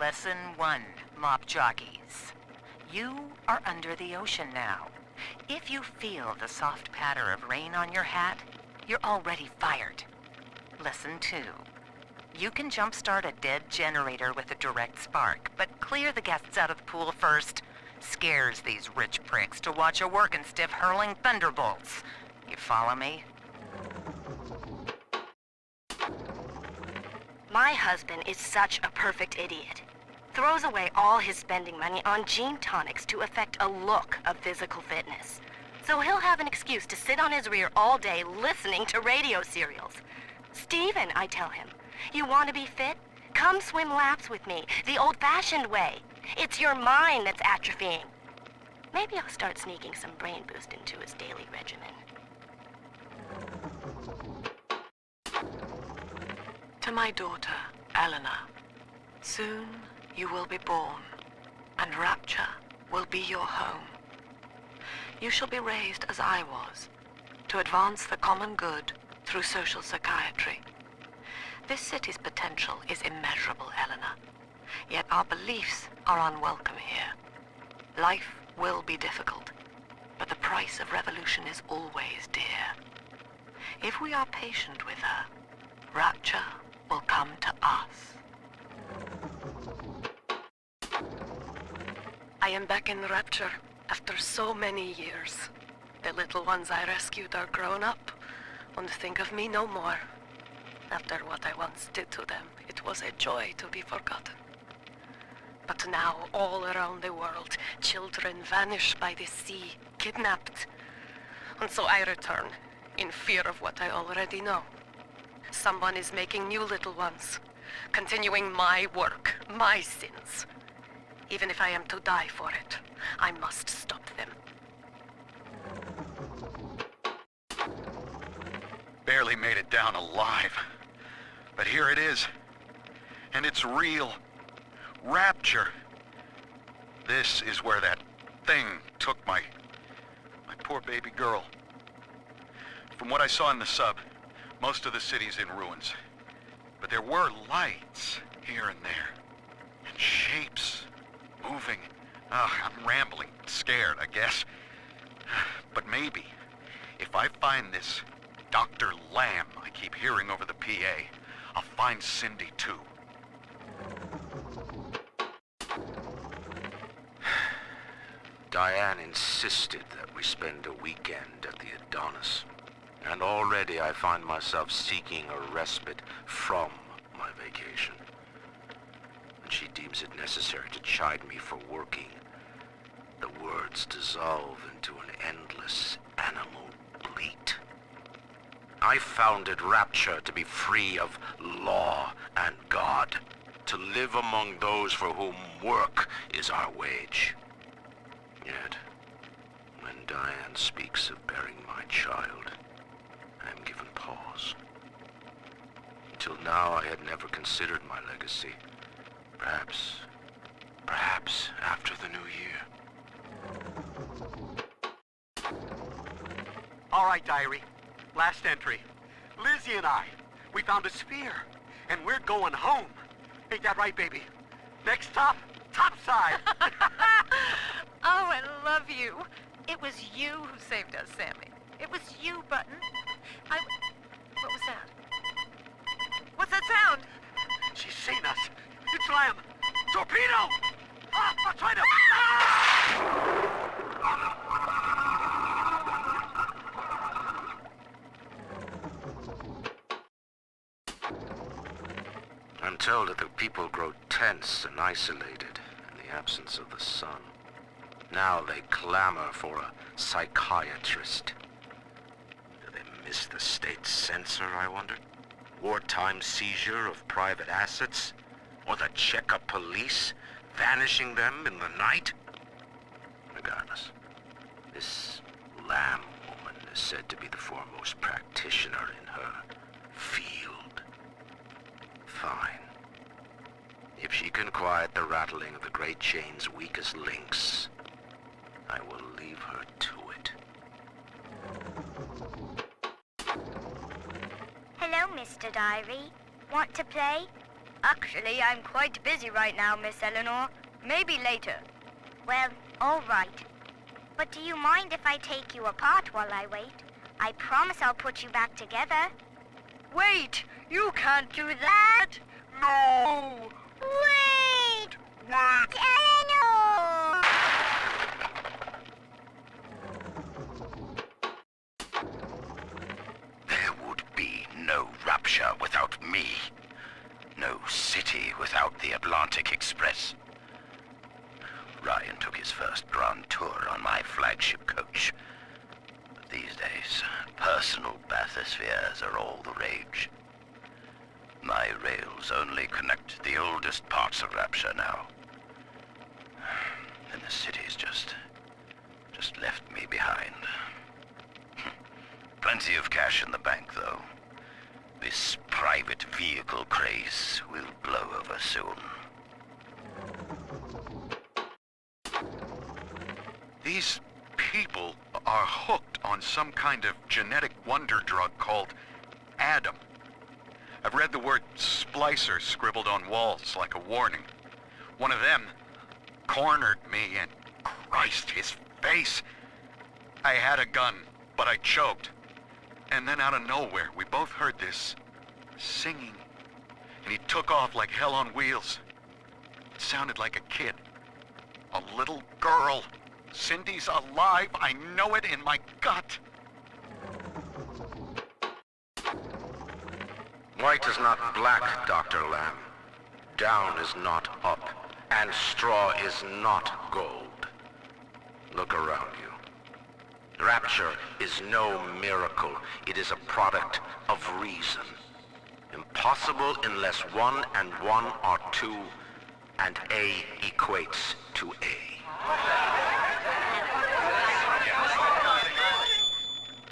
Lesson 1, mop jockeys. You are under the ocean now. If you feel the soft patter of rain on your hat, you're already fired. Lesson 2. You can jumpstart a dead generator with a direct spark, but clear the guests out of the pool first. Scares these rich pricks to watch a working stiff hurling thunderbolts. You follow me? My husband is such a perfect idiot. Throws away all his spending money on gene tonics to affect a look of physical fitness. So he'll have an excuse to sit on his rear all day listening to radio serials. Stephen, I tell him, you want to be fit? Come swim laps with me, the old-fashioned way. It's your mind that's atrophying. Maybe I'll start sneaking some brain boost into his daily regimen. To my daughter, Eleanor, soon you will be born, and Rapture will be your home. You shall be raised as I was, to advance the common good through social psychiatry. This city's potential is immeasurable, Eleanor, yet our beliefs are unwelcome here. Life will be difficult, but the price of revolution is always dear. If we are patient with her, Rapture will come to us. I am back in Rapture after so many years. The little ones I rescued are grown up and think of me no more. After what I once did to them, it was a joy to be forgotten. But now, all around the world, children vanish by the sea, kidnapped. And so I return, in fear of what I already know. Someone is making new little ones, continuing my work, my sins. Even if I am to die for it, I must stop them. Barely made it down alive. But here it is. And it's real. Rapture. This is where that thing took my poor baby girl. From what I saw in the sub, most of the city's in ruins. But there were lights here and there. And shapes moving. I'm rambling, scared, I guess. But maybe, if I find this Dr. Lamb I keep hearing over the PA, I'll find Cindy too. Diane insisted that we spend a weekend at the Adonis. And already I find myself seeking a respite from my vacation. When she deems it necessary to chide me for working, the words dissolve into an endless animal bleat. I founded Rapture to be free of law and God, to live among those for whom work is our wage. Yet, when Diane speaks of bearing my child, I am given pause. Until now, I had never considered my legacy. Perhaps after the new year. All right, diary. Last entry. Lizzie and I, we found a sphere, and we're going home. Ain't that right, baby? Next stop, topside. Oh, I love you. It was you who saved us, Sammy. It was you, Button. What was that? What's that sound? She's seen us. It's Lamb. Torpedo! I'm trying to... I'm told that the people grow tense and isolated in the absence of the sun. Now they clamor for a psychiatrist. Do they miss the state censor, I wonder? Wartime seizure of private assets? Or the checkup police vanishing them in the night? Regardless, this Lamb woman is said to be the foremost practitioner in her field. Fine. If she can quiet the rattling of the great chain's weakest links, I will leave her to it. Hello, Mr. Diary. Want to play? Actually, I'm quite busy right now, Miss Eleanor. Maybe later. Well, all right. But do you mind if I take you apart while I wait? I promise I'll put you back together. Wait! You can't do that! No! Wait! What? Eleanor! There would be no Rapture without me. No city without the Atlantic Express. Ryan took his first grand tour on my flagship coach. But these days, personal bathyspheres are all the rage. My rails only connect the oldest parts of Rapture now. And the city's just left me behind. Plenty of cash in the bank, though. This private vehicle craze will blow over soon. These people are hooked on some kind of genetic wonder drug called Adam. I've read the word splicer scribbled on walls like a warning. One of them cornered me and Christ, his face. I had a gun, but I choked. And then out of nowhere, we both heard this singing. And he took off like hell on wheels. It sounded like a kid. A little girl. Cindy's alive. I know it in my gut. White is not black, Dr. Lamb. Down is not up, and straw is not gold. Look around you. Rapture is no miracle. It is a product of reason. Impossible unless 1 and 1 are 2, and A equates to A.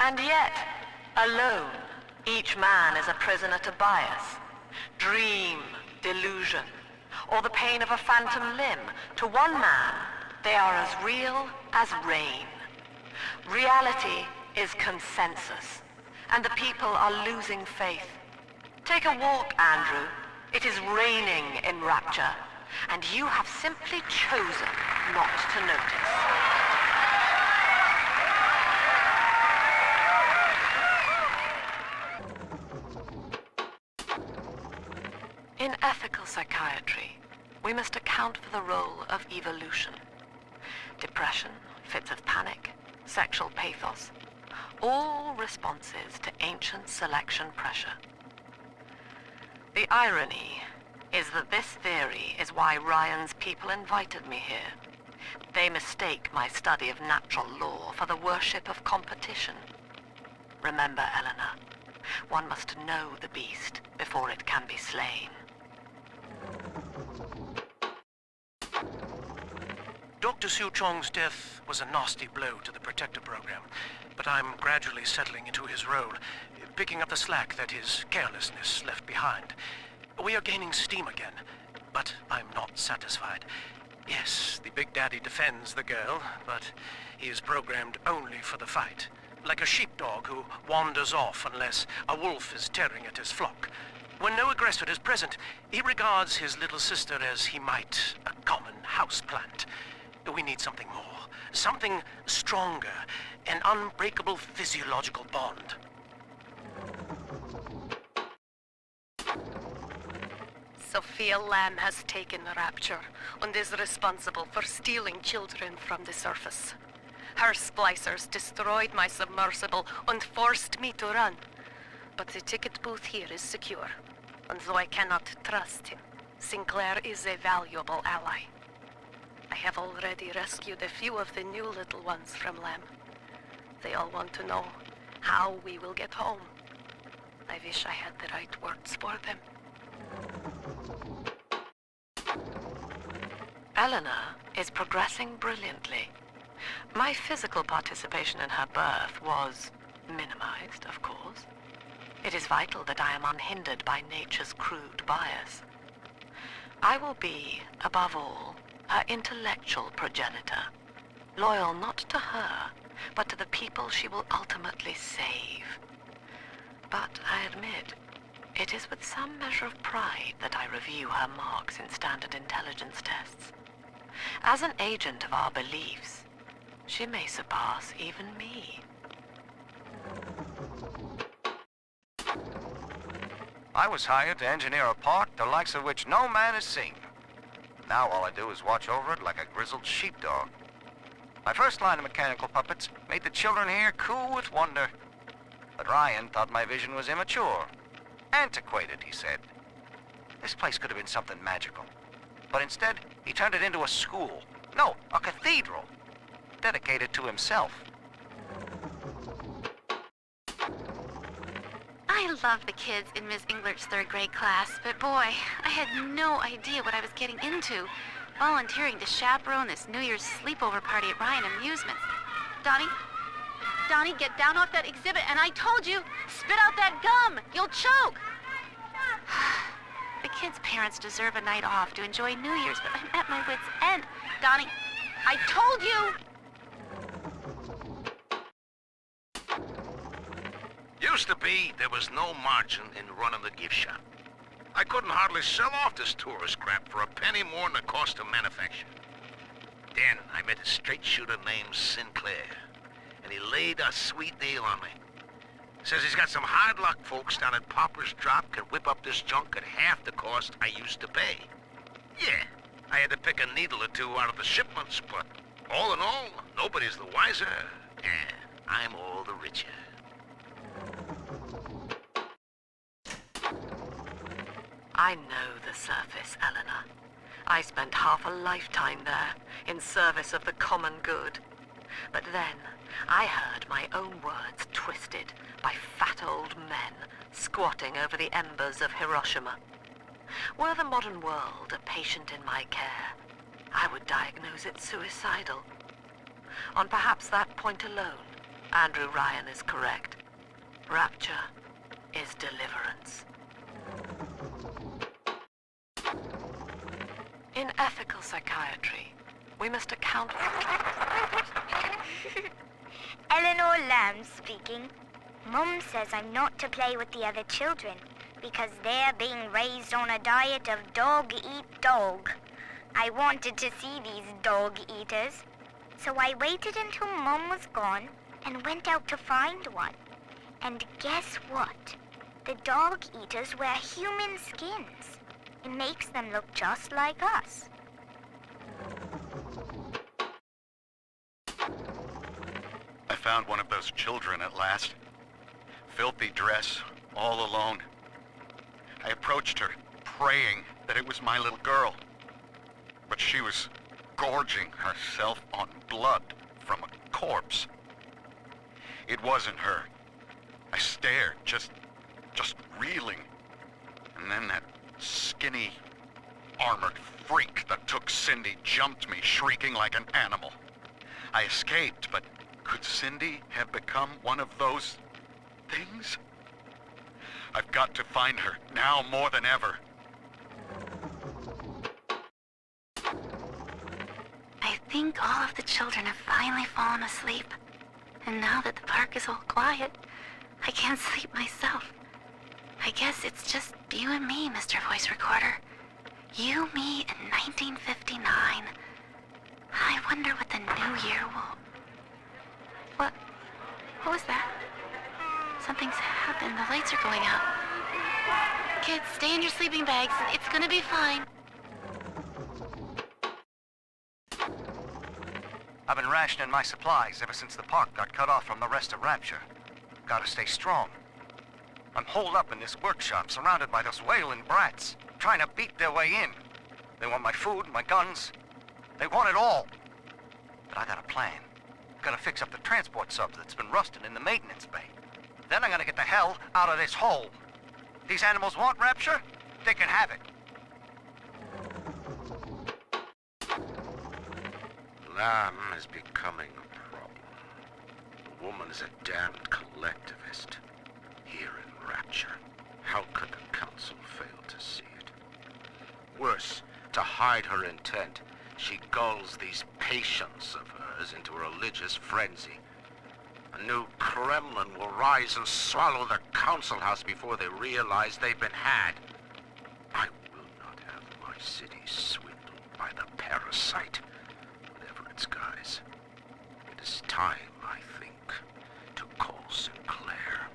And yet, alone, each man is a prisoner to bias, dream, delusion, or the pain of a phantom limb. To one man, they are as real as rain. Reality is consensus, and the people are losing faith. Take a walk, Andrew. It is raining in Rapture, and you have simply chosen not to notice. In ethical psychiatry, we must account for the role of evolution. Depression, fits of panic, sexual pathos, all responses to ancient selection pressure. The irony is that this theory is why Ryan's people invited me here. They mistake my study of natural law for the worship of competition. Remember, Eleanor, one must know the beast before it can be slain. Dr. Suchong's death was a nasty blow to the Protector program, but I'm gradually settling into his role, picking up the slack that his carelessness left behind. We are gaining steam again, but I'm not satisfied. Yes, the Big Daddy defends the girl, but he is programmed only for the fight, like a sheepdog who wanders off unless a wolf is tearing at his flock. When no aggressor is present, he regards his little sister as he might a common houseplant. We need something more, something stronger, an unbreakable physiological bond. Sofia Lamb has taken Rapture and is responsible for stealing children from the surface. Her splicers destroyed my submersible and forced me to run. But the ticket booth here is secure, and though I cannot trust him, Sinclair is a valuable ally. I have already rescued a few of the new little ones from Lamb. They all want to know how we will get home. I wish I had the right words for them. Eleanor is progressing brilliantly. My physical participation in her birth was minimized, of course. It is vital that I am unhindered by nature's crude bias. I will be, above all, her intellectual progenitor, loyal not to her, but to the people she will ultimately save. But I admit, It is with some measure of pride that I review her marks in standard intelligence tests. As an agent of our beliefs, she may surpass even me. I was hired to engineer a park the likes of which no man has seen. Now all I do is watch over it like a grizzled sheepdog. My first line of mechanical puppets made the children here cool with wonder. But Ryan thought my vision was immature. Antiquated, he said. This place could have been something magical. But instead, he turned it into a school. No, a cathedral. Dedicated to himself. I love the kids in Miss Englert's third grade class, but boy, I had no idea what I was getting into. Volunteering to chaperone this New Year's sleepover party at Ryan Amusements. Donnie, get down off that exhibit, and I told you, spit out that gum! You'll choke! The kids' parents deserve a night off to enjoy New Year's, but I'm at my wit's end. Donnie, I told you! Used to be, there was no margin in running the gift shop. I couldn't hardly sell off this tourist crap for a penny more than the cost of manufacture. Then I met a straight shooter named Sinclair, and he laid a sweet deal on me. Says he's got some hard luck folks down at Pauper's Drop can whip up this junk at half the cost I used to pay. Yeah, I had to pick a needle or two out of the shipments, but all in all, nobody's the wiser, and I'm all the richer. I know the surface, Eleanor. I spent half a lifetime there, in service of the common good. But then, I heard my own words twisted by fat old men squatting over the embers of Hiroshima. Were the modern world a patient in my care, I would diagnose it suicidal. On perhaps that point alone, Andrew Ryan is correct. Rapture is deliverance. In ethical psychiatry, we must account for... Eleanor Lamb speaking. Mum says I'm not to play with the other children because they're being raised on a diet of dog eat dog. I wanted to see these dog eaters, so I waited until Mum was gone and went out to find one. And guess what? The dog eaters wear human skins. It makes them look just like us. I found one of those children at last. Filthy dress, all alone. I approached her, praying that it was my little girl. But she was gorging herself on blood from a corpse. It wasn't her. I stared, just reeling. And then that skinny, armored freak that took Cindy jumped me, shrieking like an animal. I escaped, but could Cindy have become one of those things? I've got to find her, now more than ever. I think all of the children have finally fallen asleep. And now that the park is all quiet, I can't sleep myself. I guess it's just you and me, Mr. Voice Recorder. You, me, in 1959. I wonder what the new year will... What was that? Something's happened. The lights are going out. Kids, stay in your sleeping bags. It's gonna be fine. I've been rationing my supplies ever since the park got cut off from the rest of Rapture. Gotta stay strong. I'm holed up in this workshop, surrounded by those wailing brats, trying to beat their way in. They want my food, my guns. They want it all. But I got a plan. Gotta fix up the transport sub that's been rusting in the maintenance bay. Then I'm gonna get the hell out of this hole. These animals want Rapture? They can have it. Lamb is becoming a problem. The woman is a damned collectivist. Here in Rapture, how could the council fail to see it? Worse, to hide her intent, she gulls these patients of hers into a religious frenzy. A new Kremlin will rise and swallow the council. council house before they realize they've been had. I will not have my city swindled by the parasite, whatever its guise. It is time, I think, to call Sinclair.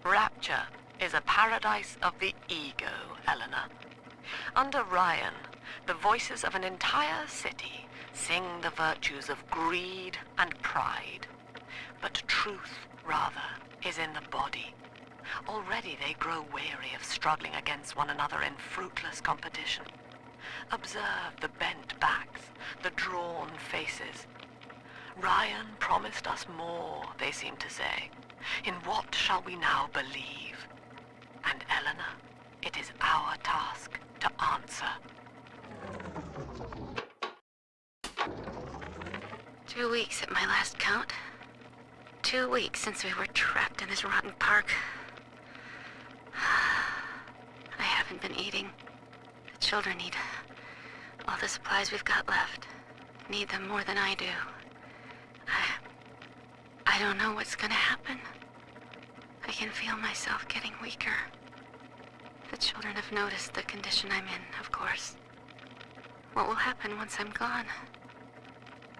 Rapture is a paradise of the ego, Eleanor. Under Ryan, the voices of an entire city sing the virtues of greed and pride. But truth, rather, is in the body. Already they grow weary of struggling against one another in fruitless competition. Observe the bent backs, the drawn faces. Ryan promised us more, they seem to say. In what shall we now believe? And Eleanor, it is our task to answer. 2 weeks at my last count. 2 weeks since we were trapped in this rotten park. I haven't been eating. The children need all the supplies we've got left. Need them more than I do. I don't know what's gonna happen. I can feel myself getting weaker. The children have noticed the condition I'm in, of course. What will happen once I'm gone?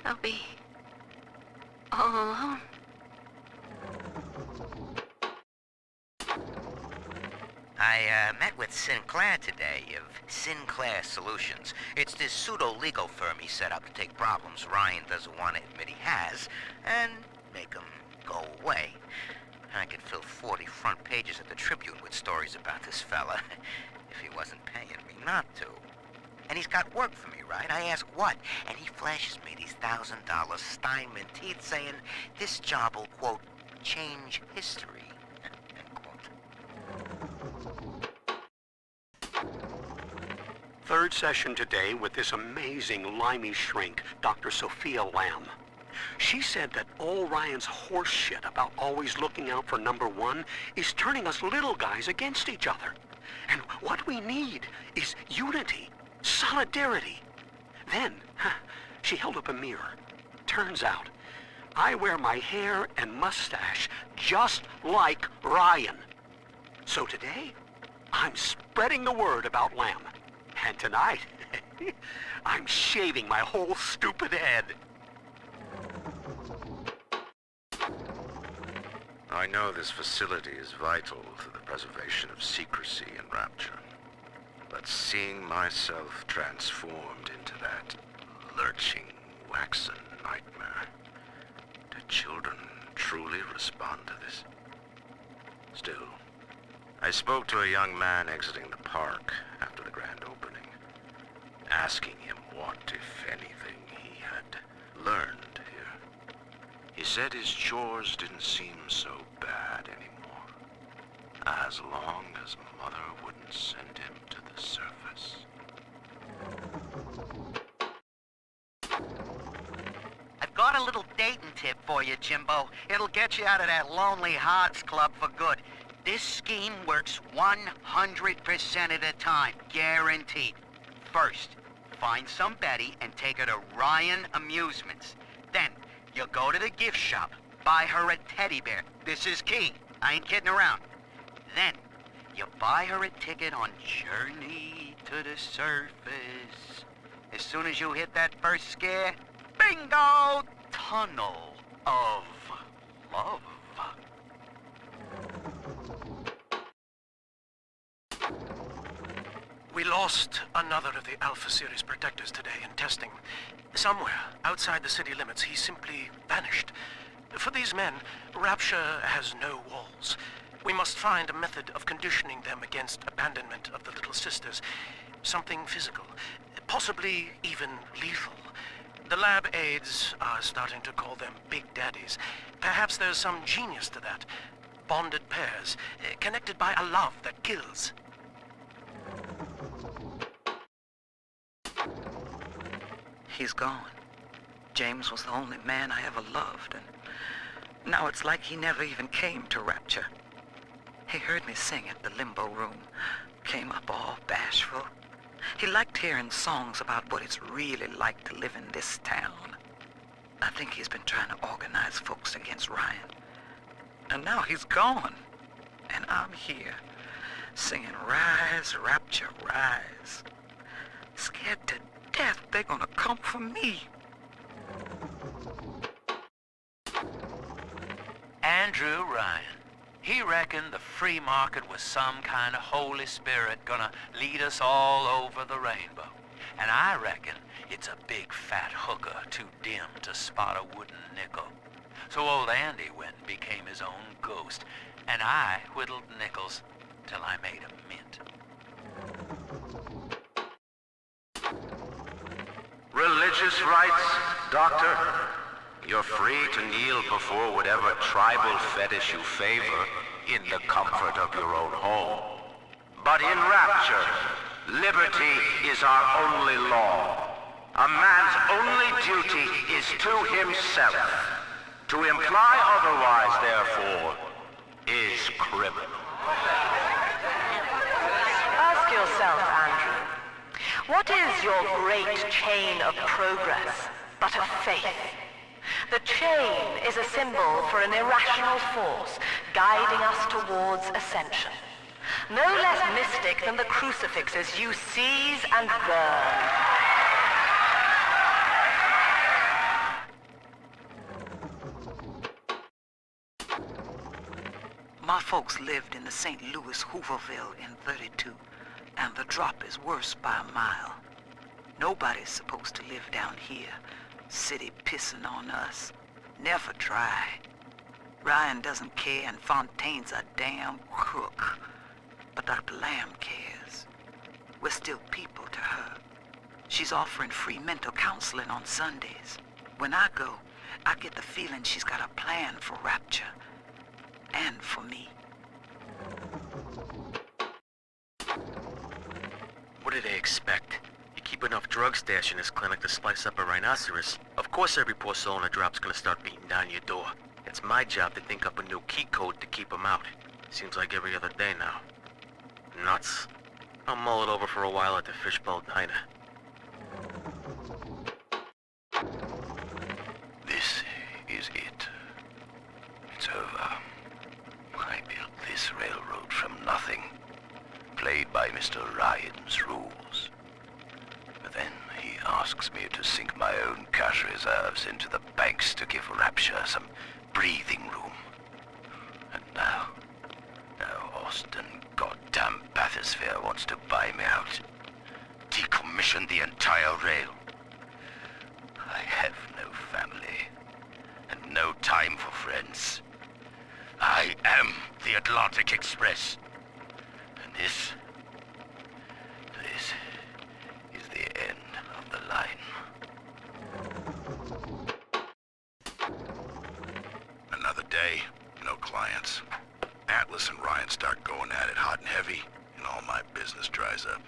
I'll be all alone. I met with Sinclair today of Sinclair Solutions. It's this pseudo-legal firm he set up to take problems Ryan doesn't want to admit he has and make them go away. I could fill 40 front pages of the Tribune with stories about this fella if he wasn't paying me not to. And he's got work for me, right? I ask what? And he flashes me these $1,000 Steinman teeth saying this job will, quote, change history, end quote. Third session today with this amazing limey shrink, Dr. Sofia Lamb. She said that all Ryan's horse shit about always looking out for number one is turning us little guys against each other. And what we need is unity, solidarity. Then, she held up a mirror. Turns out, I wear my hair and mustache just like Ryan. So today, I'm spreading the word about Lamb. And tonight, I'm shaving my whole stupid head. I know this facility is vital to the preservation of secrecy in Rapture, but seeing myself transformed into that lurching, waxen nightmare, do children truly respond to this? Still, I spoke to a young man exiting the park after the grand opening, asking him what, if anything, he had learned here. He said his chores didn't seem so bad anymore, as long as Mother wouldn't send him to the surface. I've got a little dating tip for you, Jimbo. It'll get you out of that lonely hearts club for good. This scheme works 100% of the time, guaranteed. First, find some Betty and take her to Ryan Amusements. Then, you'll go to the gift shop, buy her a teddy bear. This is key. I ain't kidding around. Then, you buy her a ticket on Journey to the Surface. As soon as you hit that first scare, bingo! Tunnel of Love. We lost another of the Alpha Series protectors today in testing. Somewhere outside the city limits, he simply vanished. For these men, Rapture has no walls. We must find a method of conditioning them against abandonment of the Little Sisters. Something physical, possibly even lethal. The lab aides are starting to call them Big Daddies. Perhaps there's some genius to that. Bonded pairs, connected by a love that kills. He's gone. James was the only man I ever loved, and now it's like he never even came to Rapture. He heard me sing at the Limbo Room, came up all bashful. He liked hearing songs about what it's really like to live in this town. I think he's been trying to organize folks against Ryan. And now he's gone. And I'm here, singing Rise, Rapture, Rise. Scared to death they're gonna come for me. Andrew Ryan. He reckoned the free market was some kind of Holy Spirit gonna lead us all over the rainbow. And I reckon it's a big fat hooker too dim to spot a wooden nickel. So old Andy went and became his own ghost, and I whittled nickels till I made a mint. Religious rites, Doctor? You're free to kneel before whatever tribal fetish you favor in the comfort of your own home. But in Rapture, liberty is our only law. A man's only duty is to himself. To imply otherwise, therefore, is criminal. Ask yourself, Andrew, what is your great chain of progress but of faith? The chain is a symbol for an irrational force guiding us towards ascension. No less mystic than the crucifixes you seize and burn. My folks lived in the St. Louis Hooverville in 32, and the drop is worse by a mile. Nobody's supposed to live down here. City pissing on us. Never try. Ryan doesn't care, and Fontaine's a damn crook. But Dr. Lamb cares. We're still people to her. She's offering free mental counseling on Sundays. When I go, I get the feeling she's got a plan for Rapture. And for me. What do they expect? You keep enough drug stash in this clinic to slice up a rhinoceros. Of course every poor soul in a drop's gonna start beating down your door. It's my job to think up a new key code to keep them out. Seems like every other day now. Nuts. I'll mull it over for a while at the Fishbowl Diner. This is it. It's over. I built this railroad from nothing, played by Mr. Ryan's rules. But then he asks me to sink my own cash reserves into the banks to give Rapture some breathing room. And now Austin goddamn bathysphere wants to buy me out. Decommission the entire rail. I have no family, and no time for friends. I am the Atlantic Express. And this is the end of the line. Another day, no clients. Atlas and Ryan start going at it hot and heavy, and all my business dries up.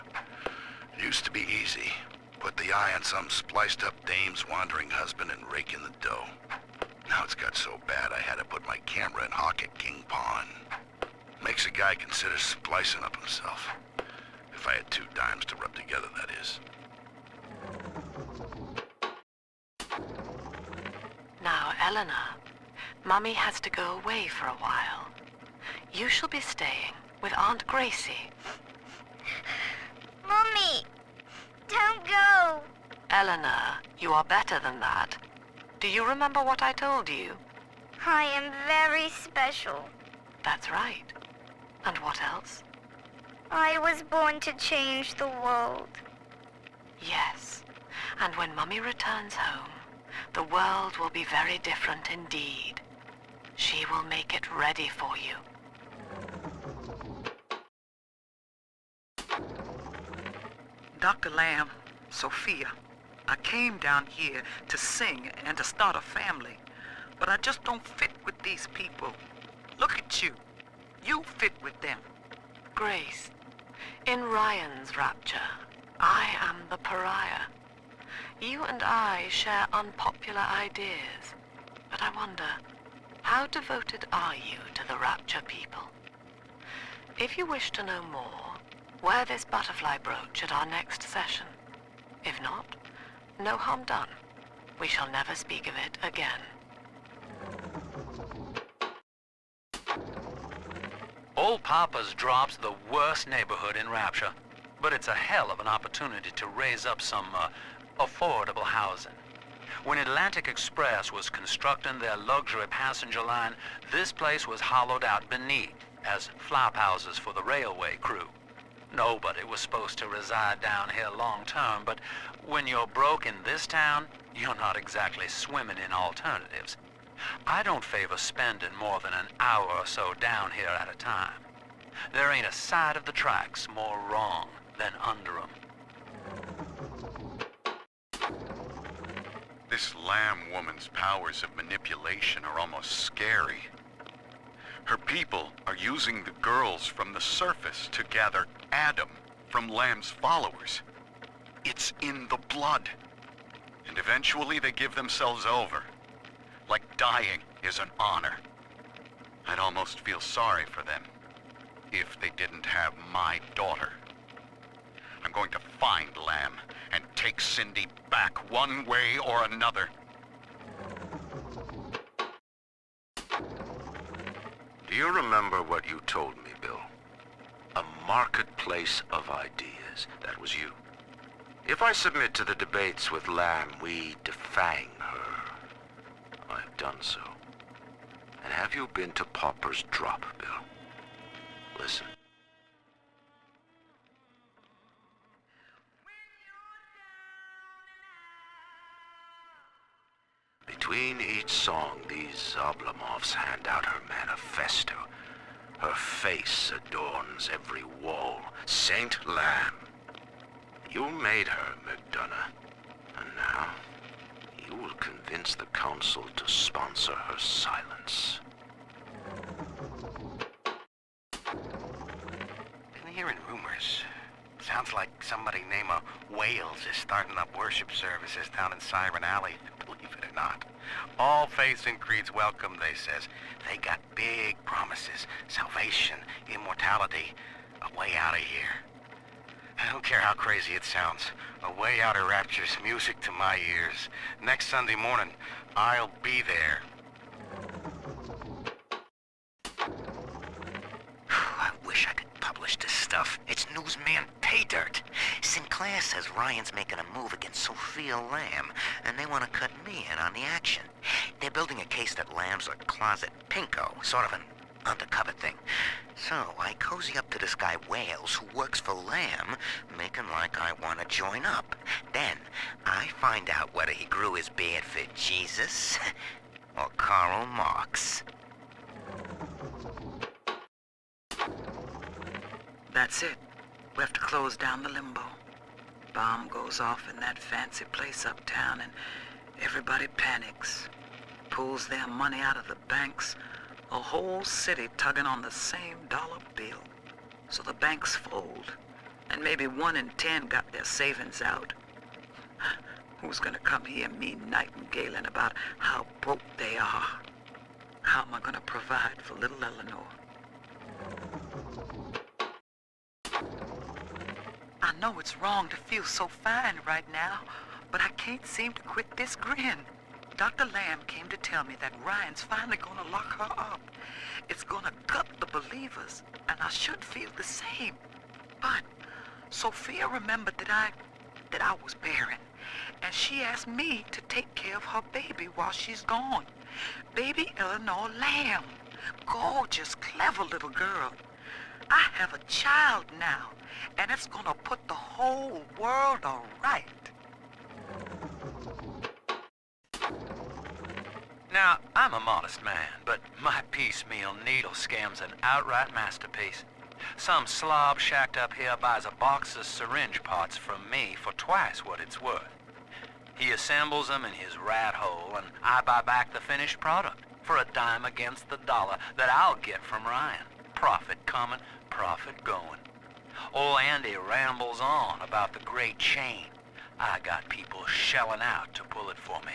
It used to be easy. Put the eye on some spliced-up dame's wandering husband and rake in the dough. Now it's got so bad I had to put my camera and hawk at King Pawn. Makes a guy consider splicing up himself. If I had 2 dimes to rub together, that is. Now, Eleanor, Mummy has to go away for a while. You shall be staying with Aunt Gracie. Mummy, don't go. Eleanor, you are better than that. Do you remember what I told you? I am very special. That's right. And what else? I was born to change the world. Yes. And when Mummy returns home, the world will be very different indeed. She will make it ready for you. Dr. Lamb, Sofia, I came down here to sing and to start a family, but I just don't fit with these people. Look at you. You fit with them. Grace, in Ryan's Rapture, I am the pariah. You and I share unpopular ideas, but I wonder, how devoted are you to the Rapture people? If you wish to know more, wear this butterfly brooch at our next session. If not, no harm done. We shall never speak of it again. Old Pauper's Drop's the worst neighborhood in Rapture, but it's a hell of an opportunity to raise up some affordable housing. When Atlantic Express was constructing their luxury passenger line, this place was hollowed out beneath as flop houses for the railway crew. Nobody was supposed to reside down here long term, but when you're broke in this town, you're not exactly swimming in alternatives. I don't favor spending more than an hour or so down here at a time. There ain't a side of the tracks more wrong than under 'em. This Lamb woman's powers of manipulation are almost scary. Her people are using the girls from the surface to gather Adam from Lamb's followers. It's in the blood. And eventually they give themselves over. Like dying is an honor. I'd almost feel sorry for them if they didn't have my daughter. I'm going to find Lamb and take Cindy back one way or another. Do you remember what you told me, Bill? A marketplace of ideas. That was you. If I submit to the debates with Lamb, we defang her. I've done so. And have you been to Pauper's Drop, Bill? Listen. Between each song, these Oblomovs hand out her manifesto. Her face adorns every wall. Saint Lamb. You made her, McDonough. And now, you will convince the council to sponsor her silence. Been hearing rumors. Sounds like somebody named Wales is starting up worship services down in Siren Alley. Believe it or not. All faiths and creeds welcome, they says. They got big promises. Salvation, immortality, a way out of here. I don't care how crazy it sounds. A way out of Rapture's music to my ears. Next Sunday morning, I'll be there. I wish I could publish this stuff. It's newsman pay dirt. Sinclair says Ryan's making a move against Sofia Lamb, and they want to cut me in on the action. They're building a case that Lamb's a closet pinko, sort of an undercover thing. So I cozy up to this guy Wales, who works for Lamb, making like I want to join up. Then I find out whether he grew his beard for Jesus or Karl Marx. That's it. We have to close down the limbo. Bomb goes off in that fancy place uptown and everybody panics. Pulls their money out of the banks. A whole city tugging on the same dollar bill. So the banks fold. And maybe 1 in 10 got their savings out. Who's gonna come hear me nightingaling about how broke they are? How am I gonna provide for little Eleanor? I know it's wrong to feel so fine right now, but I can't seem to quit this grin. Dr. Lamb came to tell me that Ryan's finally gonna lock her up. It's gonna gut the believers, and I should feel the same. But Sofia remembered that I was barren, and she asked me to take care of her baby while she's gone. Baby Eleanor Lamb. Gorgeous, clever little girl. I have a child now, and it's gonna put the whole world all right. Now, I'm a modest man, but my piecemeal needle scam's an outright masterpiece. Some slob shacked up here buys a box of syringe parts from me for twice what it's worth. He assembles them in his rat hole, and I buy back the finished product for a dime against the dollar that I'll get from Ryan. Profit coming, profit going. Old Andy rambles on about the great chain. I got people shelling out to pull it for me.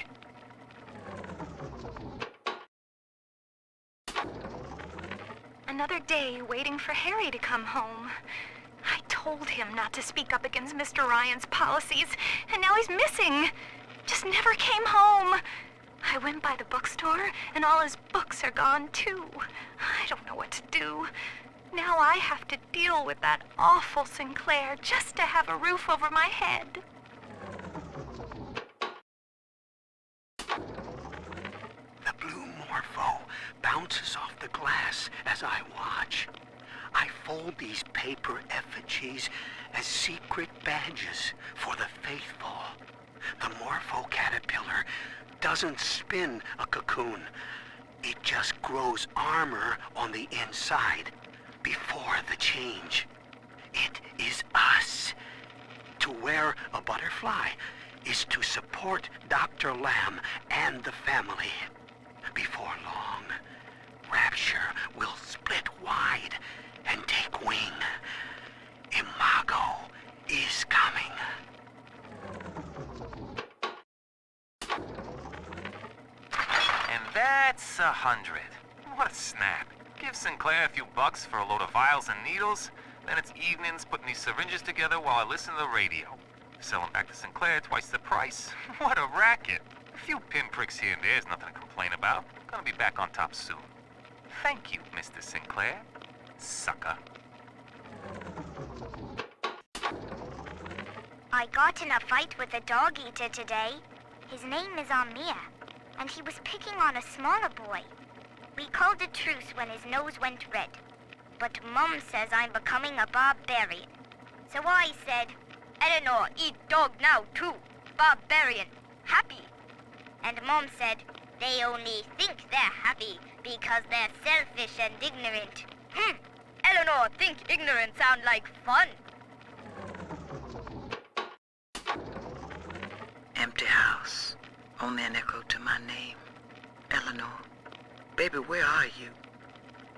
Another day waiting for Harry to come home. I told him not to speak up against Mr. Ryan's policies, and now he's missing. just never came home. I went by the bookstore, and all his books are gone, too. I don't know what to do. Now I have to deal with that awful Sinclair just to have a roof over my head. The blue morpho bounces off the glass as I watch. I fold these paper effigies as secret badges for the faithful. The morpho caterpillar doesn't spin a cocoon. It just grows armor on the inside before the change. It is us. To wear a butterfly is to support Dr. Lamb and the family. Before long, Rapture will split wide and take wing. Imago is coming. And that's 100. What a snap. Give Sinclair a few bucks for a load of vials and needles, then it's evenings putting these syringes together while I listen to the radio. Sell them back to Sinclair twice the price. What a racket. A few pinpricks here and there is nothing to complain about. Gonna be back on top soon. Thank you, Mr. Sinclair. Sucker. I got in a fight with a dog-eater today. His name is Amir, and he was picking on a smaller boy. We called a truce when his nose went red. But Mum says I'm becoming a barbarian. So I said, Eleanor, eat dog now too. Barbarian. Happy. And Mom said, they only think they're happy because they're selfish and ignorant. Eleanor, think ignorant sound like fun. Empty house. Only an echo to my name. Eleanor. Baby, where are you?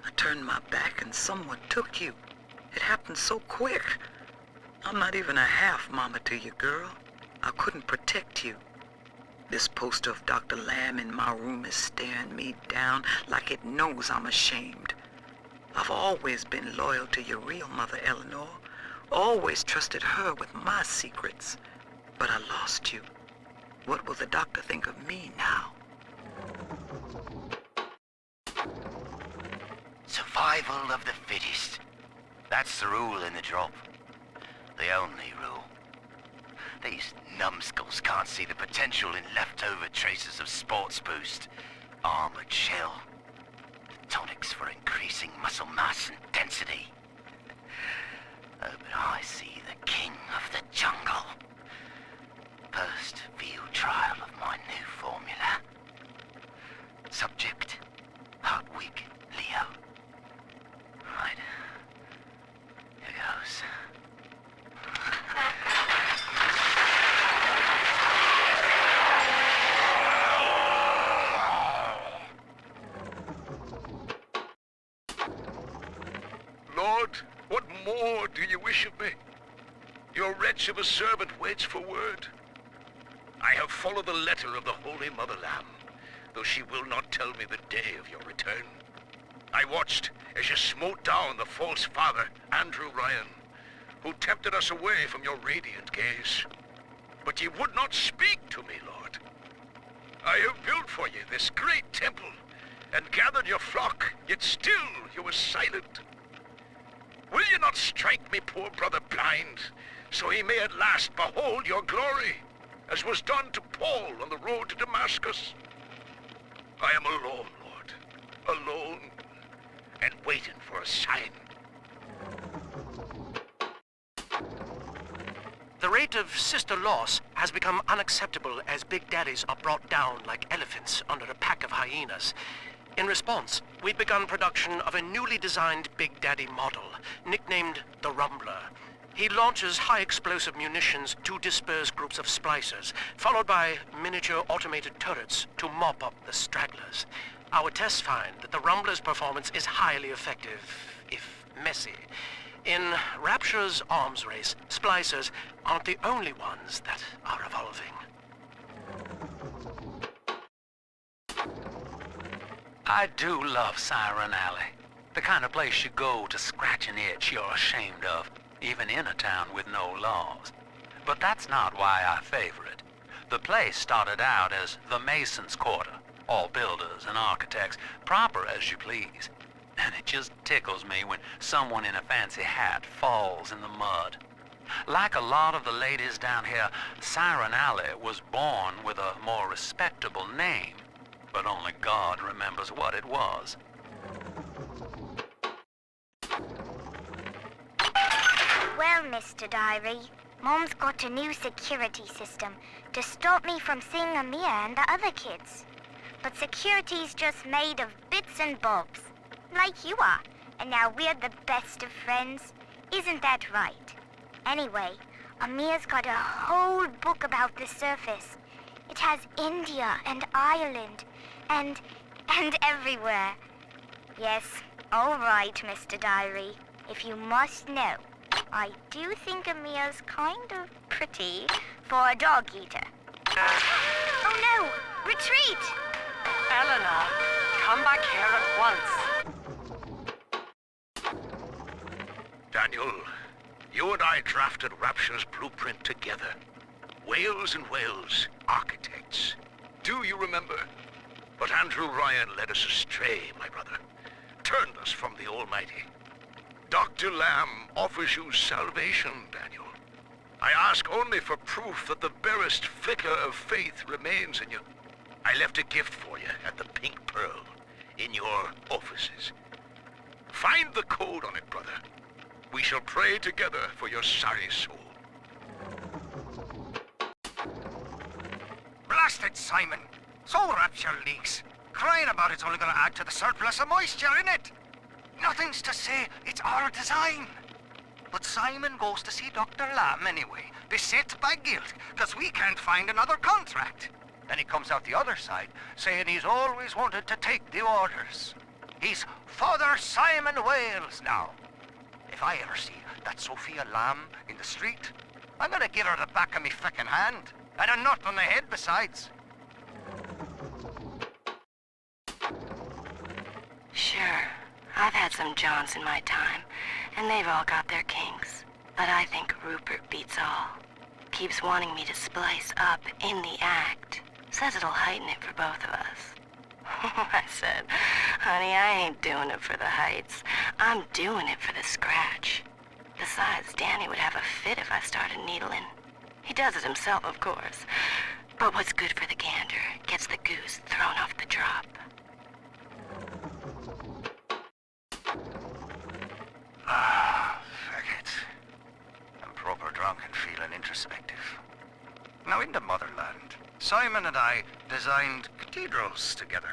I turned my back and someone took you. It happened so quick. I'm not even a half mama to you, girl. I couldn't protect you. This poster of Dr. Lamb in my room is staring me down like it knows I'm ashamed. I've always been loyal to your real mother, Eleanor. Always trusted her with my secrets. But I lost you. What will the doctor think of me now? Survival of the fittest. That's the rule in the drop. The only rule. These numbskulls can't see the potential in leftover traces of sports boost, armored shell, tonics for increasing muscle mass and density. But I see the king of the jungle. First field trial of my new formula. Subject, Hartwig Leo. Right. Here goes. Lord, what more do you wish of me? Your wretch of a servant waits for word. I have followed the letter of the Holy Mother Lamb, though she will not tell me the day of your return. I watched as you smote down the false father, Andrew Ryan, who tempted us away from your radiant gaze. But ye would not speak to me, Lord. I have built for you this great temple, and gathered your flock, yet still you were silent. Will you not strike me poor brother blind, so he may at last behold your glory, as was done to Paul on the road to Damascus? I am alone, Lord, alone, and waiting for a sign. The rate of sister loss has become unacceptable as big daddies are brought down like elephants under a pack of hyenas. In response, we've begun production of a newly designed Big Daddy model, nicknamed the Rumbler. He launches high-explosive munitions to disperse groups of splicers, followed by miniature automated turrets to mop up the stragglers. Our tests find that the Rumbler's performance is highly effective, if messy. In Rapture's arms race, splicers aren't the only ones that are evolving. I do love Siren Alley. The kind of place you go to scratch an itch you're ashamed of, even in a town with no laws. But that's not why I favor it. The place started out as the Masons' Quarter. All builders and architects, proper as you please. And it just tickles me when someone in a fancy hat falls in the mud. Like a lot of the ladies down here, Siren Alley was born with a more respectable name, but only God remembers what it was. Well, Mr. Diary, Mom's got a new security system to stop me from seeing Amir and the other kids. But security's just made of bits and bobs, like you are, and now we're the best of friends. Isn't that right? Anyway, Amir's got a whole book about the surface. It has India and Ireland and everywhere. Yes, all right, Mr. Diary. If you must know, I do think Amir's kind of pretty for a dog eater. Oh no! Retreat! Eleanor, come back here at once. Daniel, you and I drafted Rapture's blueprint together. Wales and Wales, architects. Do you remember? But Andrew Ryan led us astray, my brother. Turned us from the Almighty. Dr. Lamb offers you salvation, Daniel. I ask only for proof that the barest flicker of faith remains in you. I left a gift for you at the Pink Pearl, in your offices. Find the code on it, brother. We shall pray together for your sorry soul. Blasted Simon! So Rapture leaks. Crying about it's only gonna add to the surplus of moisture in it. Nothing's to say it's our design. But Simon goes to see Dr. Lamb anyway, beset by guilt, because we can't find another contract. Then he comes out the other side, saying he's always wanted to take the orders. He's Father Simon Wales now. If I ever see that Sofia Lamb in the street, I'm gonna give her the back of me frickin' hand, and a nut on the head besides. Sure, I've had some Johns in my time, and they've all got their kinks. But I think Rupert beats all. Keeps wanting me to splice up in the act. Says it'll heighten it for both of us. I said, honey, I ain't doing it for the heights. I'm doing it for the scratch. Besides, Danny would have a fit if I started needling. He does it himself, of course. But what's good for the gander gets the goose thrown off the drop. Fuck it. I'm proper drunk and feeling introspective. Now in the motherland, Simon and I designed cathedrals together.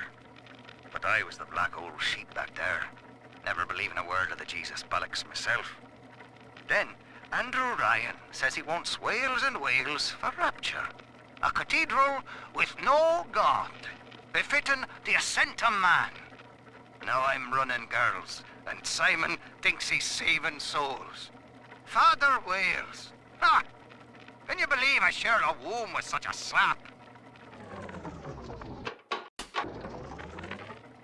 But I was the black old sheep back there, never believing a word of the Jesus bollocks myself. Then Andrew Ryan says he wants Wales and Wales for Rapture. A cathedral with no God, befitting the ascent of man. Now I'm running girls, and Simon thinks he's saving souls. Father Wales. Ha! Can you believe I shared a womb with such a slap?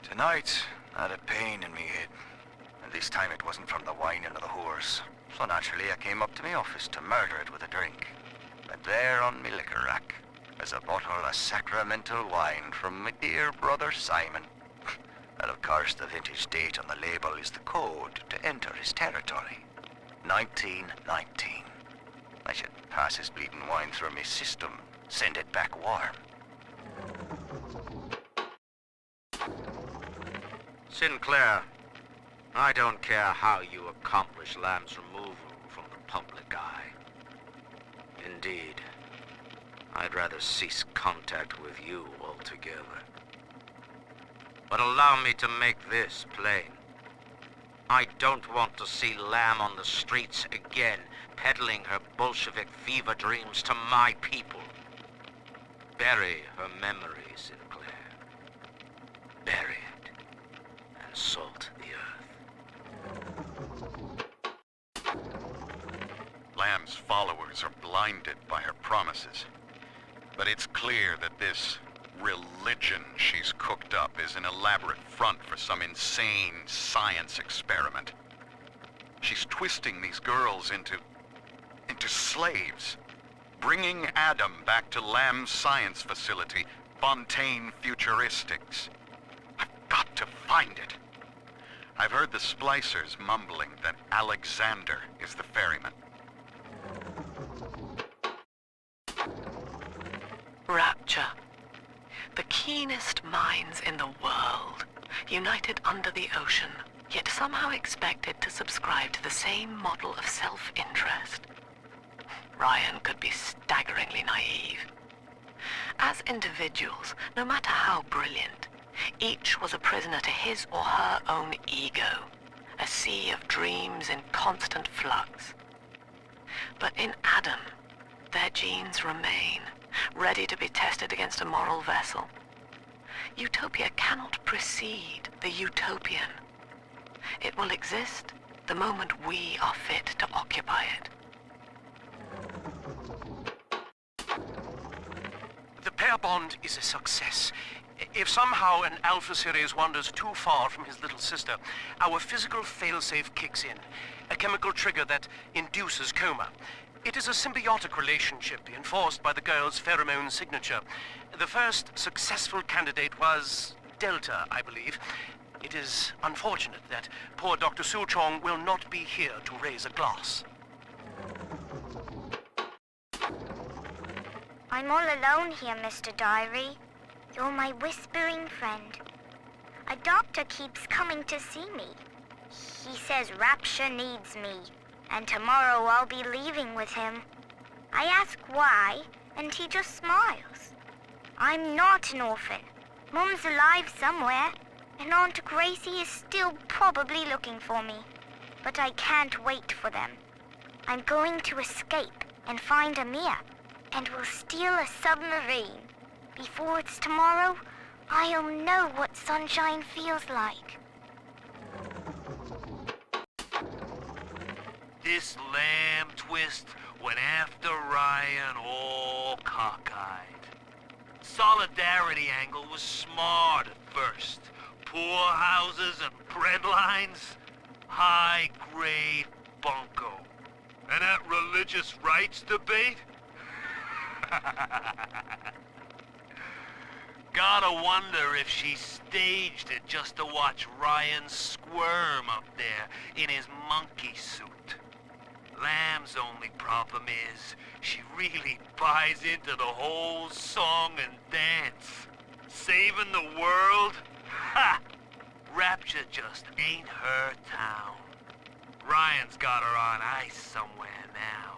Tonight, I had a pain in me head. And this time it wasn't from the whining of the whores. So naturally I came up to my office to murder it with a drink. And there on me liquor rack is a bottle of sacramental wine from my dear brother Simon. And of course the vintage date on the label is the code to enter his territory. 1919. I should pass his bleeding wine through my system, send it back warm. Sinclair, I don't care how you accomplish Lamb's removal from the public eye. Indeed, I'd rather cease contact with you altogether. But allow me to make this plain. I don't want to see Lamb on the streets again, peddling her Bolshevik fever dreams to my people. Bury her memory, Sinclair. Bury it, and salt the earth. Lamb's followers are blinded by her promises. But it's clear that this religion she's cooked up is an elaborate front for some insane science experiment. She's twisting these girls into slaves. Bringing Adam back to Lamb's science facility, Fontaine Futuristics. I've got to find it. I've heard the splicers mumbling that Alexander is the ferryman. Rapture. The keenest minds in the world, united under the ocean, yet somehow expected to subscribe to the same model of self-interest. Ryan could be staggeringly naive. As individuals, no matter how brilliant, each was a prisoner to his or her own ego, a sea of dreams in constant flux. But in Adam, their genes remain, ready to be tested against a moral vessel. Utopia cannot precede the utopian. It will exist the moment we are fit to occupy it. The pair bond is a success. If somehow an Alpha Series wanders too far from his little sister, our physical failsafe kicks in, a chemical trigger that induces coma. It is a symbiotic relationship enforced by the girl's pheromone signature. The first successful candidate was Delta, I believe. It is unfortunate that poor Dr. Suchong will not be here to raise a glass. I'm all alone here, Mr. Diary. You're my whispering friend. A doctor keeps coming to see me. He says Rapture needs me, and tomorrow I'll be leaving with him. I ask why, and he just smiles. I'm not an orphan. Mum's alive somewhere, and Aunt Gracie is still probably looking for me. But I can't wait for them. I'm going to escape and find Amir, and we'll steal a submarine. Before it's tomorrow, I'll know what sunshine feels like. This lamb twist went after Ryan all cockeyed. Solidarity angle was smart at first. Poor houses and bread lines, high-grade bunco. And that religious rights debate? Gotta wonder if she staged it just to watch Ryan squirm up there in his monkey suit. Lamb's only problem is she really buys into the whole song and dance. Saving the world? Ha! Rapture just ain't her town. Ryan's got her on ice somewhere now.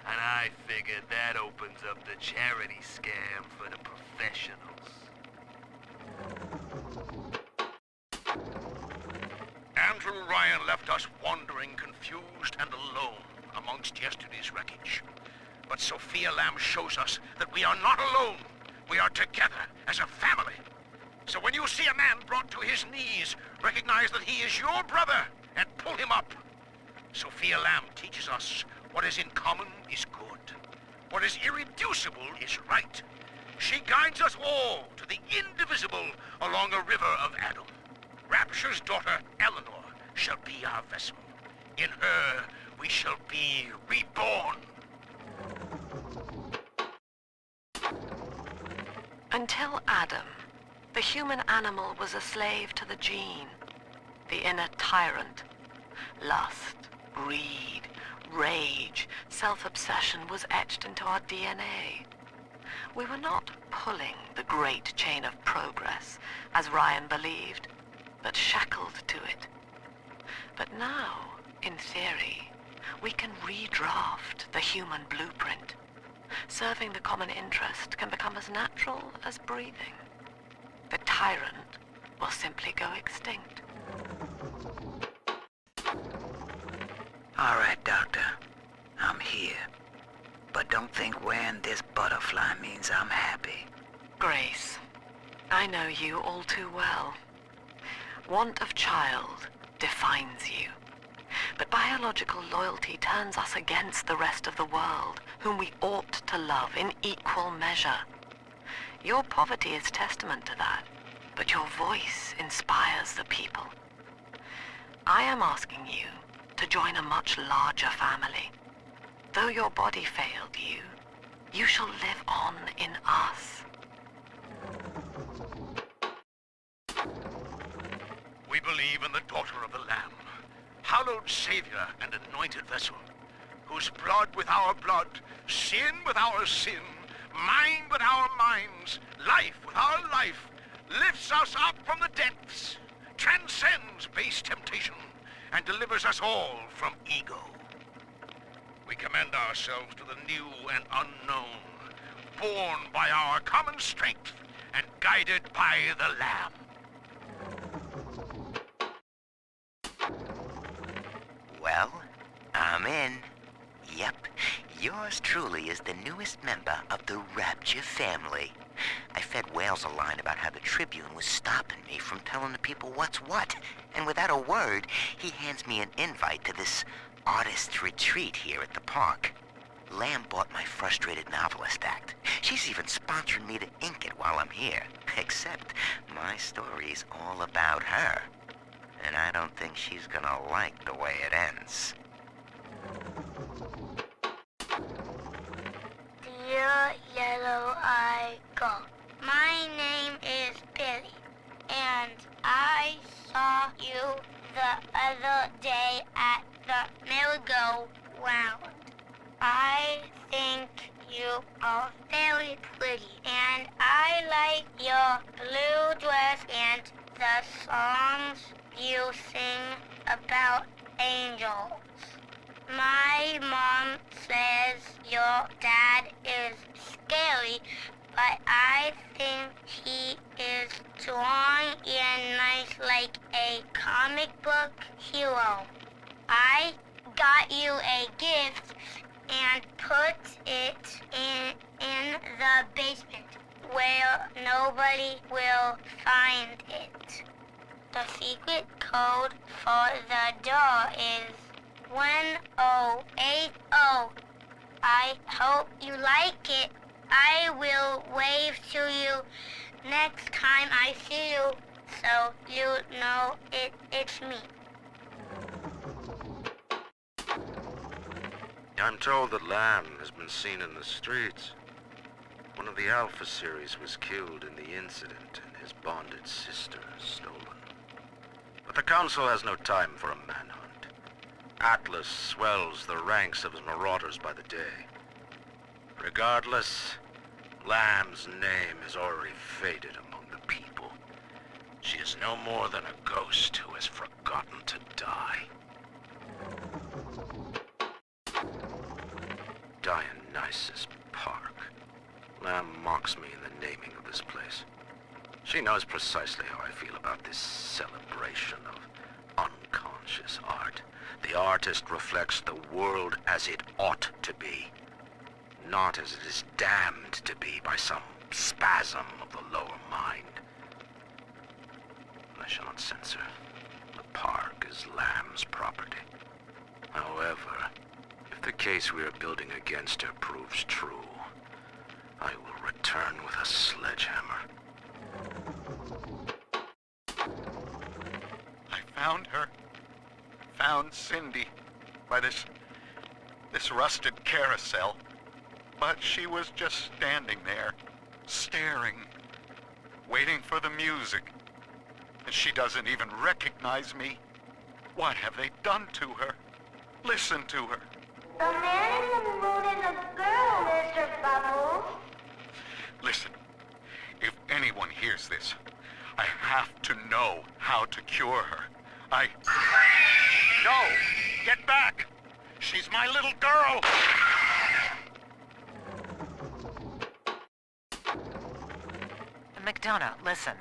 And I figured that opens up the charity scam for the professionals. Andrew Ryan left us wandering, confused, and alone amongst yesterday's wreckage. But Sofia Lamb shows us that we are not alone. We are together as a family. So when you see a man brought to his knees, recognize that he is your brother and pull him up. Sofia Lamb teaches us what is in common is good. What is irreducible is right. She guides us all to the indivisible along a river of Adam. Rapture's daughter, Eleanor, shall be our vessel. In her, we shall be reborn. Until Adam, the human animal was a slave to the gene, the inner tyrant. Lust, greed, rage, self-obsession was etched into our DNA. We were not pulling the great chain of progress, as Ryan believed, but shackled to it. But now, in theory, we can redraft the human blueprint. Serving the common interest can become as natural as breathing. The tyrant will simply go extinct. All right, Doctor. I'm here. But don't think wearing this butterfly means I'm happy. Grace, I know you all too well. Want of child defines you. But biological loyalty turns us against the rest of the world, whom we ought to love in equal measure. Your poverty is testament to that, but your voice inspires the people. I am asking you to join a much larger family. Though your body failed you, You shall live on in us. We believe in the daughter of the Lamb, hallowed Savior and anointed vessel, whose blood with our blood, sin with our sin, mind with our minds, life with our life, lifts us up from the depths, transcends base temptation, and delivers us all from ego. We commend ourselves to the new and unknown, born by our common strength and guided by the Lamb. Well, I'm in. Yep, yours truly is the newest member of the Rapture family. I fed Wales a line about how the Tribune was stopping me from telling the people what's what, and without a word, he hands me an invite to this artist retreat here at the park. Lamb bought my Frustrated Novelist Act. She's even sponsoring me to ink it while I'm here, except my story's all about her. And I don't think she's gonna like the way it ends. Dear Yellow-Eye Gull, my name is Billy, and I saw you the other day at the merry-go-round. I think you are very pretty, and I like your blue dress and the songs you sing about angels. My mom says your dad is scary, but I think he is strong and nice like a comic book hero. I got you a gift and put it in the basement where nobody will find it. The secret code for the door is 1080. I hope you like it. I will wave to you next time I see you, so you know it's me. I'm told that Lamb has been seen in the streets. One of the Alpha series was killed in the incident, and his bonded sister is stolen. But the Council has no time for a manhunt. Atlas swells the ranks of his marauders by the day. Regardless, Lamb's name has already faded among the people. She is no more than a ghost who has forgotten to die. Dionysus Park. Lamb mocks me in the naming of this place. She knows precisely how I feel about this celebration of unconscious art. The artist reflects the world as it ought to be, not as it is damned to be by some spasm of the lower mind. I shall not censor. The park is Lamb's property. However, if the case we are building against her proves true, I will return with a sledgehammer. I found her. Found Cindy by this rusted carousel. But she was just standing there, staring, waiting for the music. And she doesn't even recognize me. What have they done to her? Listen to her. The man in the moon is a girl, Mr. Bubbles. Listen, if anyone hears this, I have to know how to cure her. No! Get back! She's my little girl! McDonough, listen.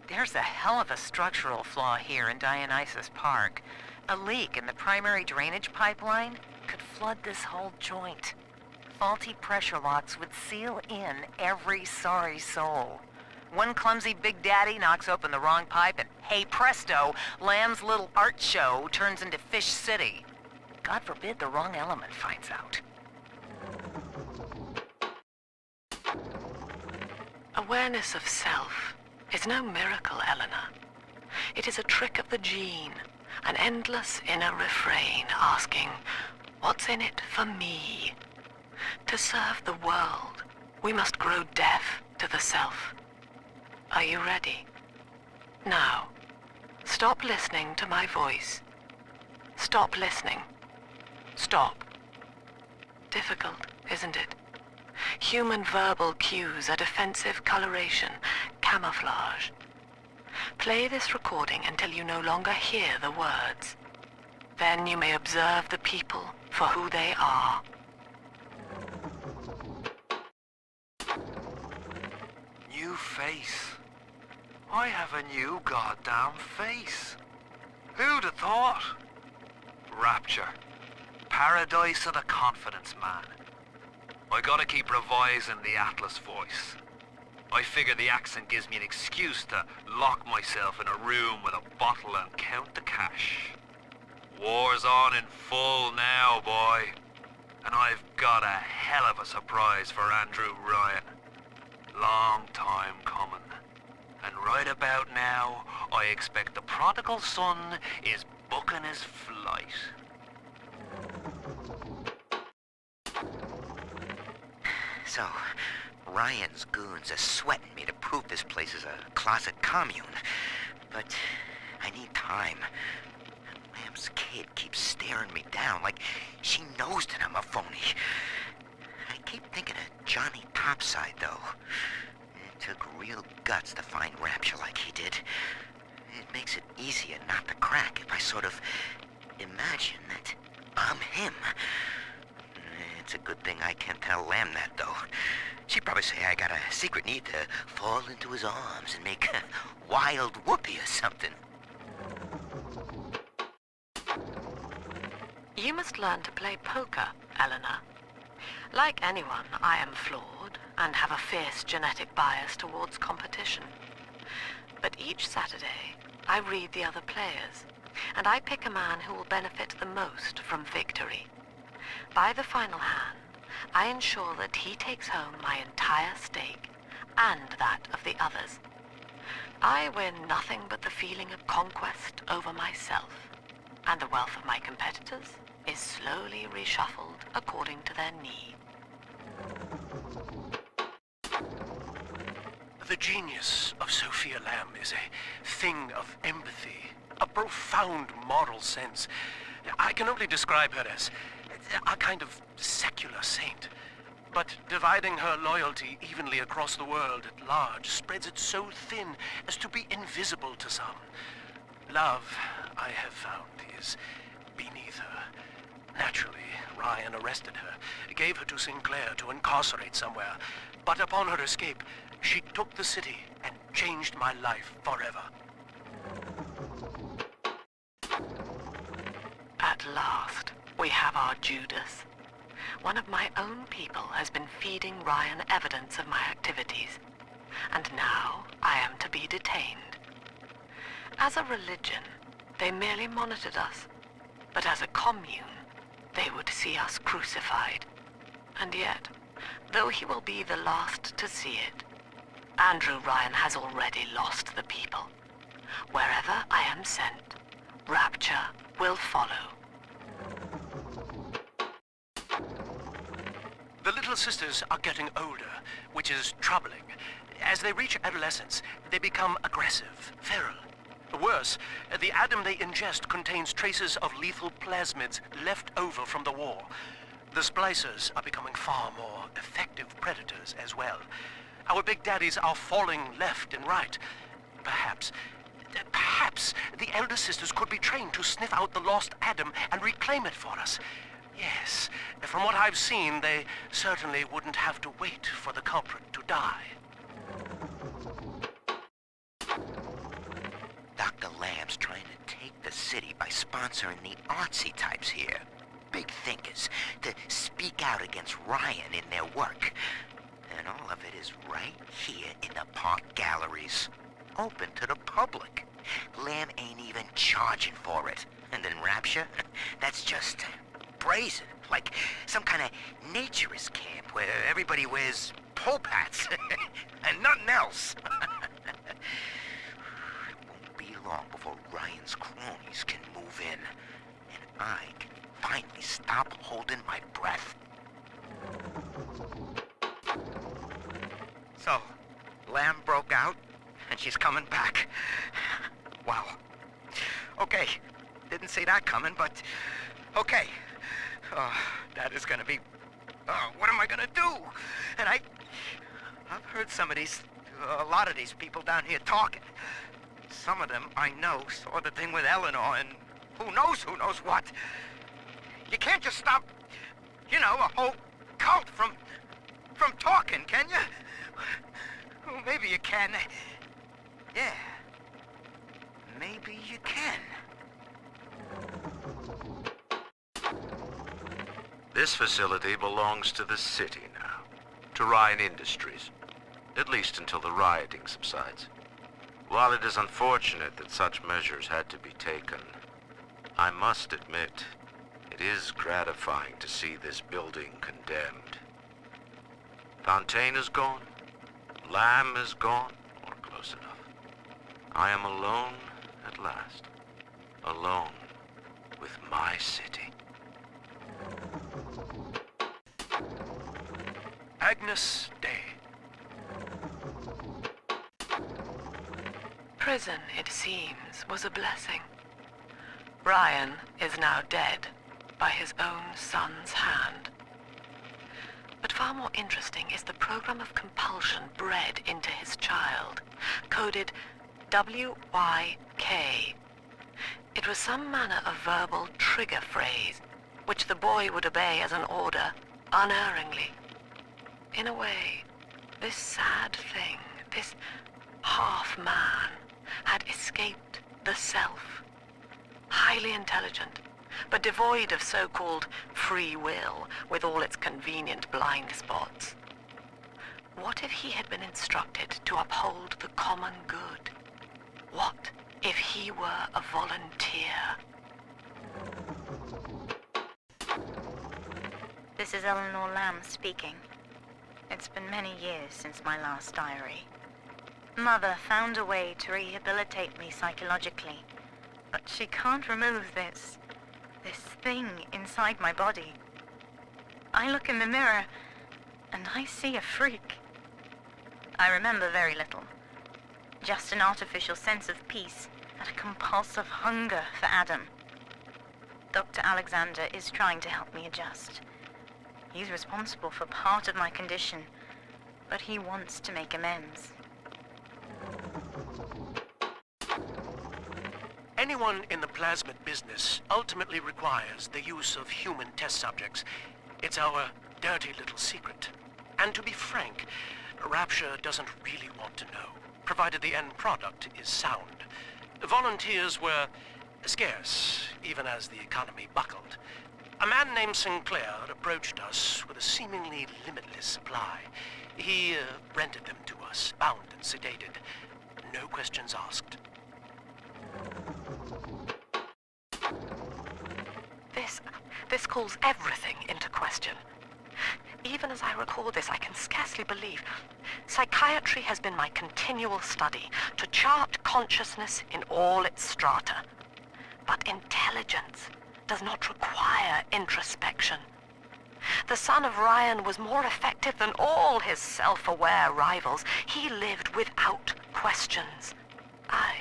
There's a hell of a structural flaw here in Dionysus Park. A leak in the primary drainage pipeline could flood this whole joint. Faulty pressure locks would seal in every sorry soul. One clumsy Big Daddy knocks open the wrong pipe and, hey presto, Lamb's little art show turns into Fish City. God forbid the wrong element finds out. Awareness of self is no miracle, Eleanor. It is a trick of the gene, an endless inner refrain asking, what's in it for me? To serve the world, we must grow deaf to the self. Are you ready? Now, stop listening to my voice. Stop listening. Stop. Difficult, isn't it? Human verbal cues are defensive coloration, camouflage. Play this recording until you no longer hear the words. Then you may observe the people for who they are. New face. I have a new goddamn face. Who'd have thought? Rapture. Paradise of the confidence man. I gotta keep revising the Atlas voice. I figure the accent gives me an excuse to lock myself in a room with a bottle and count the cash. War's on in full now, boy. And I've got a hell of a surprise for Andrew Ryan. Long time coming. And right about now, I expect the prodigal son is booking his flight. So, Ryan's goons are sweating me to prove this place is a closet commune. But I need time. Lamb's kid keeps staring me down like she knows that I'm a phony. I keep thinking of Johnny Topside, though. It took real guts to find Rapture like he did. It makes it easier not to crack if I sort of imagine that I'm him. It's a good thing I can't tell Lamb that, though. She'd probably say I got a secret need to fall into his arms and make a wild whoopee or something. You must learn to play poker, Eleanor. Like anyone, I am flawed and have a fierce genetic bias towards competition. But each Saturday, I read the other players, and I pick a man who will benefit the most from victory. By the final hand, I ensure that he takes home my entire stake, and that of the others. I win nothing but the feeling of conquest over myself, and the wealth of my competitors is slowly reshuffled according to their need. The genius of Sofia Lamb is a thing of empathy, a profound moral sense. I can only describe her as a kind of secular saint. But dividing her loyalty evenly across the world at large spreads it so thin as to be invisible to some. Love, I have found, is beneath her. Naturally, Ryan arrested her, gave her to Sinclair to incarcerate somewhere. But upon her escape, she took the city and changed my life forever. At last, we have our Judas. One of my own people has been feeding Ryan evidence of my activities, and now I am to be detained. As a religion, they merely monitored us, but as a commune, they would see us crucified. And yet, though he will be the last to see it, Andrew Ryan has already lost the people. Wherever I am sent, Rapture will follow. The little sisters are getting older, which is troubling. As they reach adolescence, they become aggressive, feral. Worse, the Adam they ingest contains traces of lethal plasmids left over from the war. The splicers are becoming far more effective predators as well. Our big daddies are falling left and right. Perhaps the elder sisters could be trained to sniff out the lost Adam and reclaim it for us. Yes, from what I've seen, they certainly wouldn't have to wait for the culprit to die. Dr. Lamb's trying to take the city by sponsoring the artsy types here. Big thinkers, to speak out against Ryan in their work. And all of it is right here in the park galleries. Open to the public. Lamb ain't even charging for it. And then Rapture, that's just brazen. Like some kind of naturist camp where everybody wears pole hats and nothing else. It won't be long before Ryan's cronies can move in. And I can finally stop holding my breath. So, Lamb broke out, and she's coming back. Wow. Okay, didn't see that coming, but okay. That is gonna be... what am I gonna do? And I've heard a lot of these people down here talking. Some of them I know saw the thing with Eleanor, and who knows what. You can't just stop, a whole cult from talking, can you? Well, maybe you can. Yeah. Maybe you can. This facility belongs to the city now, to Ryan Industries, at least until the rioting subsides. While it is unfortunate that such measures had to be taken, I must admit, it is gratifying to see this building condemned. Fontaine is gone, Lamb is gone, or close enough. I am alone at last, alone with my city. Agnus Dei. Prison, it seems, was a blessing. Ryan is now dead by his own son's hand. But far more interesting is the program of compulsion bred into his child, coded WYK. It was some manner of verbal trigger phrase, which the boy would obey as an order, unerringly. In a way, this sad thing, this half-man, had escaped the self. Highly intelligent, but devoid of so-called free will, with all its convenient blind spots. What if he had been instructed to uphold the common good? What if he were a volunteer? This is Eleanor Lamb speaking. It's been many years since my last diary. Mother found a way to rehabilitate me psychologically, but she can't remove this thing inside my body. I look in the mirror, and I see a freak. I remember very little. Just an artificial sense of peace and a compulsive hunger for Adam. Dr. Alexander is trying to help me adjust. He's responsible for part of my condition, but he wants to make amends. Anyone in the plasmid business ultimately requires the use of human test subjects. It's our dirty little secret. And to be frank, Rapture doesn't really want to know, provided the end product is sound. Volunteers were scarce, even as the economy buckled. A man named Sinclair approached us with a seemingly limitless supply. He rented them to us, bound and sedated. No questions asked. This calls everything into question. Even as I record this, I can scarcely believe. Psychiatry has been my continual study to chart consciousness in all its strata. But intelligence does not require introspection. The son of Ryan was more effective than all his self-aware rivals. He lived without questions. I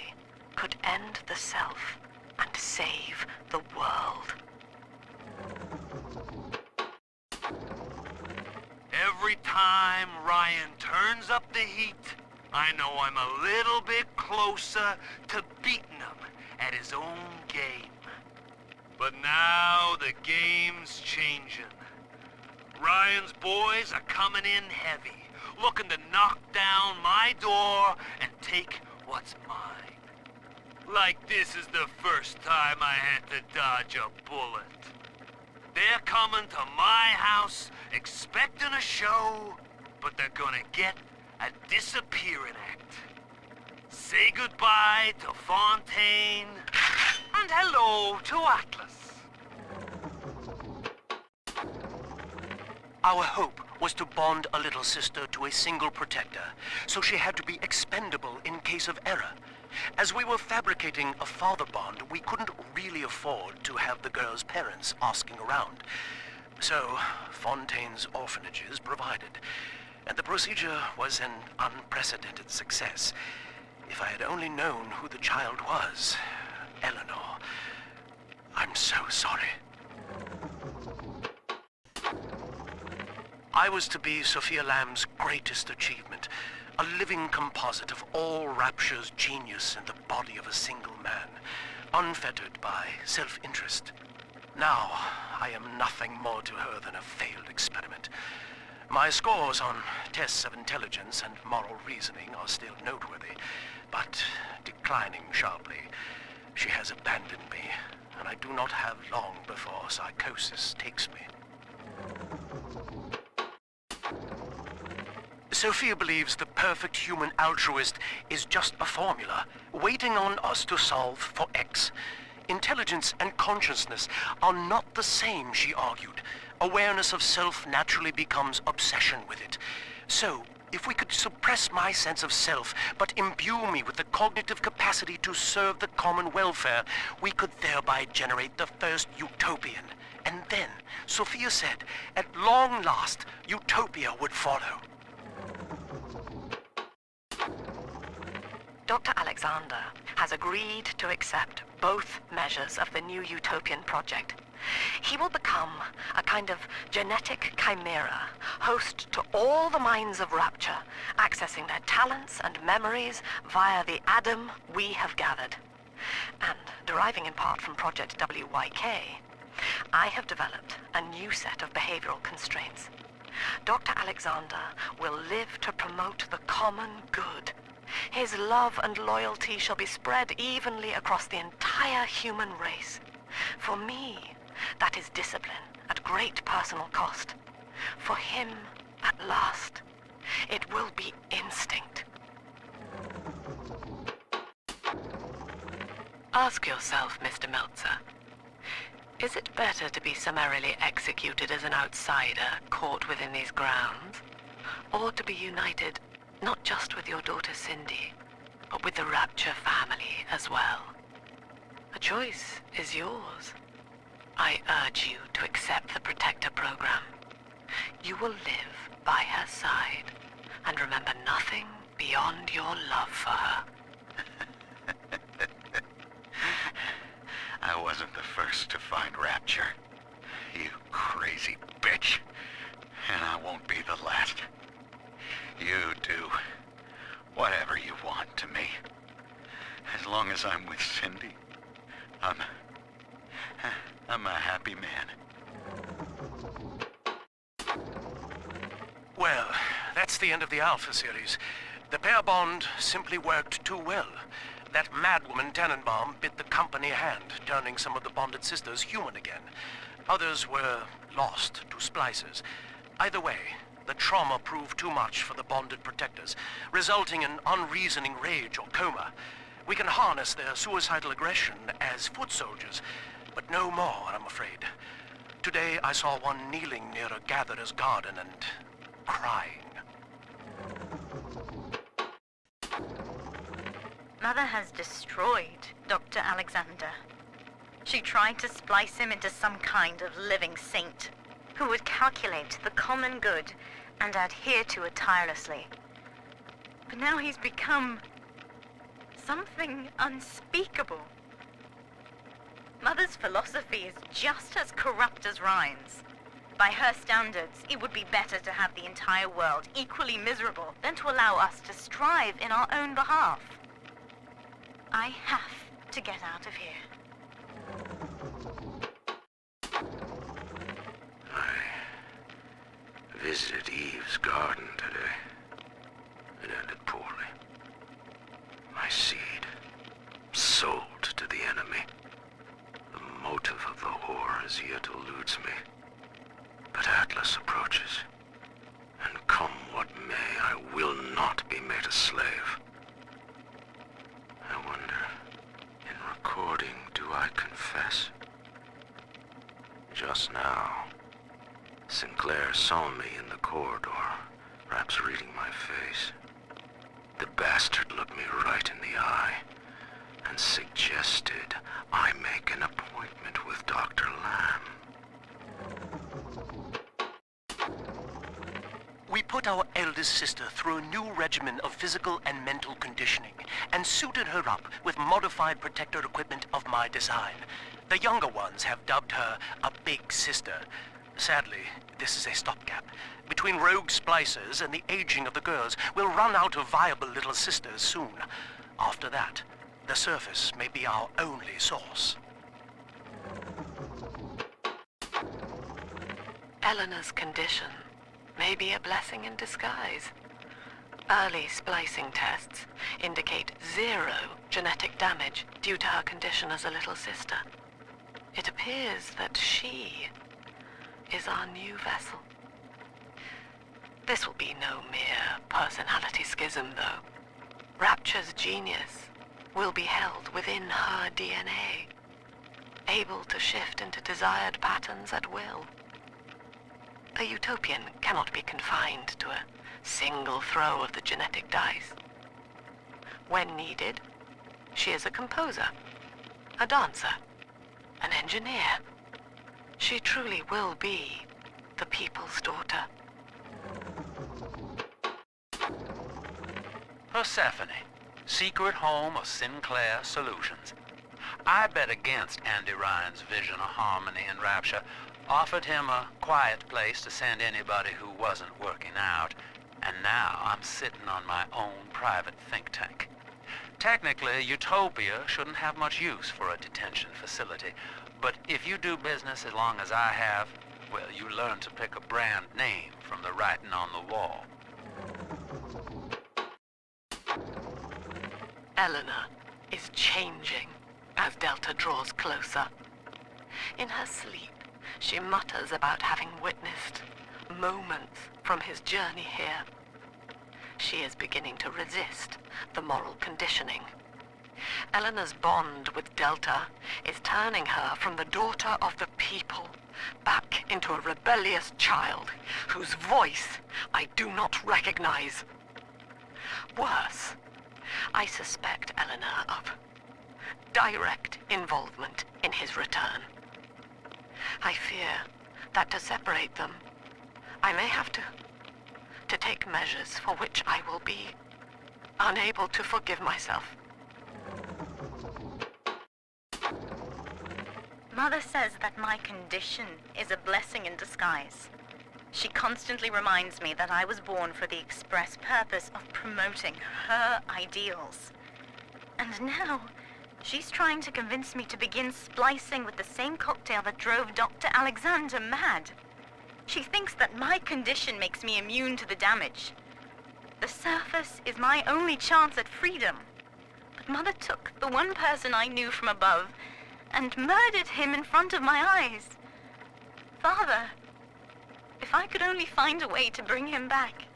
could end the self and save the world. Every time Ryan turns up the heat, I know I'm a little bit closer to beating him at his own game. But now the game's changing. Ryan's boys are coming in heavy, looking to knock down my door and take what's mine. Like this is the first time I had to dodge a bullet. They're coming to my house expecting a show, but they're gonna get a disappearing act. Say goodbye to Fontaine, and hello to Atlas. Our hope was to bond a little sister to a single protector, so she had to be expendable in case of error. As we were fabricating a father bond, we couldn't really afford to have the girl's parents asking around. So, Fontaine's orphanages provided, and the procedure was an unprecedented success. If I had only known who the child was, Eleanor, I'm so sorry. I was to be Sofia Lamb's greatest achievement, a living composite of all Rapture's genius in the body of a single man, unfettered by self-interest. Now, I am nothing more to her than a failed experiment. My scores on tests of intelligence and moral reasoning are still noteworthy, but declining sharply. She has abandoned me, and I do not have long before psychosis takes me. Sofia believes the perfect human altruist is just a formula, waiting on us to solve for X. Intelligence and consciousness are not the same, she argued. Awareness of self naturally becomes obsession with it. So, if we could suppress my sense of self, but imbue me with the cognitive capacity to serve the common welfare, we could thereby generate the first utopian. And then, Sofia said, at long last, utopia would follow. Dr. Alexander has agreed to accept both measures of the new utopian project. He will become a kind of genetic chimera, host to all the minds of Rapture, accessing their talents and memories via the Adam we have gathered. And deriving in part from Project WYK, I have developed a new set of behavioral constraints. Dr. Alexander will live to promote the common good. His love and loyalty shall be spread evenly across the entire human race. For me, that is discipline at great personal cost. For him, at last, it will be instinct. Ask yourself, Mr. Meltzer, is it better to be summarily executed as an outsider caught within these grounds, or to be united not just with your daughter Cindy, but with the Rapture family as well? The choice is yours. I urge you to accept the Protector program. You will live by her side, and remember nothing beyond your love for her. I wasn't the first to find Rapture, you crazy bitch. And I won't be the last. You do whatever you want to me. As long as I'm with Cindy, I'm a happy man. Well, that's the end of the Alpha series. The pair bond simply worked too well. That madwoman Tenenbaum bit the company hand, turning some of the bonded sisters human again. Others were lost to splicers. Either way, the trauma proved too much for the bonded protectors, resulting in unreasoning rage or coma. We can harness their suicidal aggression as foot soldiers, but no more, I'm afraid. Today I saw one kneeling near a gatherer's garden and crying. Mother has destroyed Dr. Alexander. She tried to splice him into some kind of living saint who would calculate the common good and adhere to it tirelessly. But now he's become something unspeakable. Mother's philosophy is just as corrupt as Ryan's. By her standards, it would be better to have the entire world equally miserable than to allow us to strive in our own behalf. I have to get out of here. I visited Eve's garden today. It ended poorly. My seed, sold to the enemy. The motive of the whore as yet eludes me. But Atlas approaches, and come what may, I will not be made a slave. I wonder, in recording, do I confess? Just now, Sinclair saw me in the corridor, perhaps reading my face. The bastard looked me right in the eye and suggested I make an appointment with Dr. Lamb. We put our eldest sister through a new regimen of physical and mental conditioning and suited her up with modified protector equipment of my design. The younger ones have dubbed her a big sister. Sadly, this is a stopgap. Between rogue splicers and the aging of the girls, we'll run out of viable little sisters soon. After that, the surface may be our only source. Eleanor's condition may be a blessing in disguise. Early splicing tests indicate 0 genetic damage due to her condition as a little sister. It appears that she is our new vessel. This will be no mere personality schism, though. Rapture's genius will be held within her DNA, able to shift into desired patterns at will. A utopian cannot be confined to a single throw of the genetic dice. When needed, she is a composer, a dancer, an engineer. She truly will be the people's daughter. Persephone, secret home of Sinclair Solutions. I bet against Andy Ryan's vision of harmony and rapture, offered him a quiet place to send anybody who wasn't working out, and now I'm sitting on my own private think tank. Technically, Utopia shouldn't have much use for a detention facility, but if you do business as long as I have, well, you learn to pick a brand name from the writing on the wall. Eleanor is changing as Delta draws closer. In her sleep, she mutters about having witnessed moments from his journey here. She is beginning to resist the moral conditioning. Eleanor's bond with Delta is turning her from the daughter of the people back into a rebellious child whose voice I do not recognize. Worse, I suspect Eleanor of direct involvement in his return. I fear that to separate them, I may have to take measures for which I will be unable to forgive myself. Mother says that my condition is a blessing in disguise. She constantly reminds me that I was born for the express purpose of promoting her ideals. And now, she's trying to convince me to begin splicing with the same cocktail that drove Dr. Alexander mad. She thinks that my condition makes me immune to the damage. The surface is my only chance at freedom. But Mother took the one person I knew from above and murdered him in front of my eyes. Father, if I could only find a way to bring him back.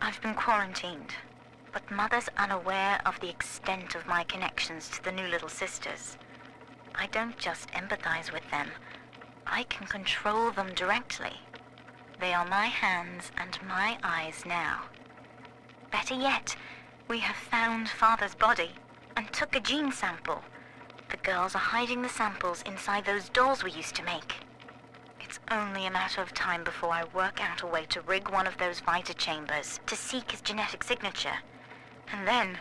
I've been quarantined, but Mother's unaware of the extent of my connections to the new little sisters. I don't just empathize with them. I can control them directly. They are my hands and my eyes now. Better yet, we have found Father's body and took a gene sample. The girls are hiding the samples inside those dolls we used to make. It's only a matter of time before I work out a way to rig one of those vita chambers to seek his genetic signature. And then,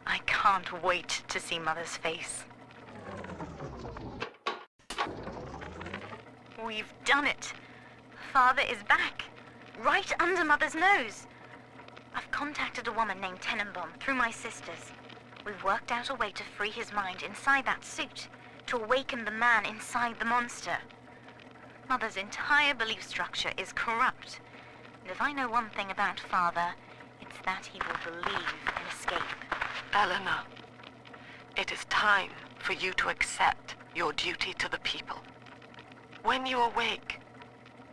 I can't wait to see Mother's face. We've done it. Father is back, right under Mother's nose. I've contacted a woman named Tenenbaum through my sisters. We've worked out a way to free his mind inside that suit, to awaken the man inside the monster. Mother's entire belief structure is corrupt. And if I know one thing about Father, it's that he will believe in escape. Eleanor, it is time for you to accept your duty to the people. When you awake,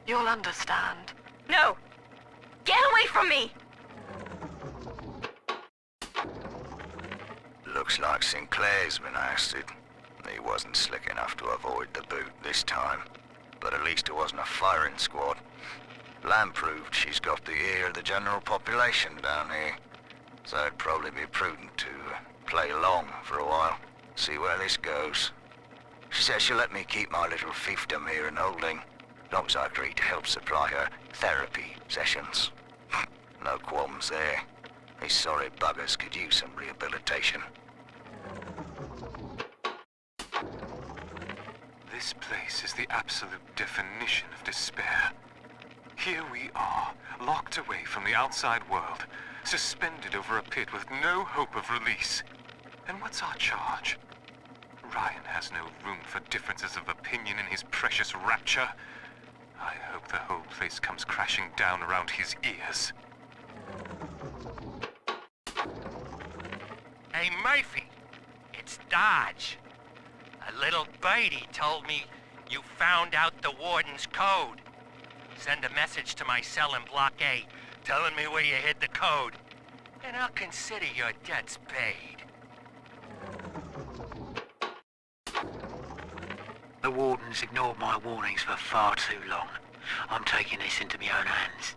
you'll understand. No! Get away from me! Looks like Sinclair's been ousted. He wasn't slick enough to avoid the boot this time. But at least it wasn't a firing squad. Lamb proved she's got the ear of the general population down here. So it'd probably be prudent to play along for a while. See where this goes. She says she'll let me keep my little fiefdom here in holding, as long as I agree to help supply her therapy sessions. No qualms there. These sorry buggers could use some rehabilitation. This place is the absolute definition of despair. Here we are, locked away from the outside world, suspended over a pit with no hope of release. And what's our charge? Ryan has no room for differences of opinion in his precious Rapture. I hope the whole place comes crashing down around his ears. Hey, Murphy, it's Dodge. A little birdie told me you found out the warden's code. Send a message to my cell in Block A, telling me where you hid the code, and I'll consider your debts paid. The warden's ignored my warnings for far too long. I'm taking this into my own hands.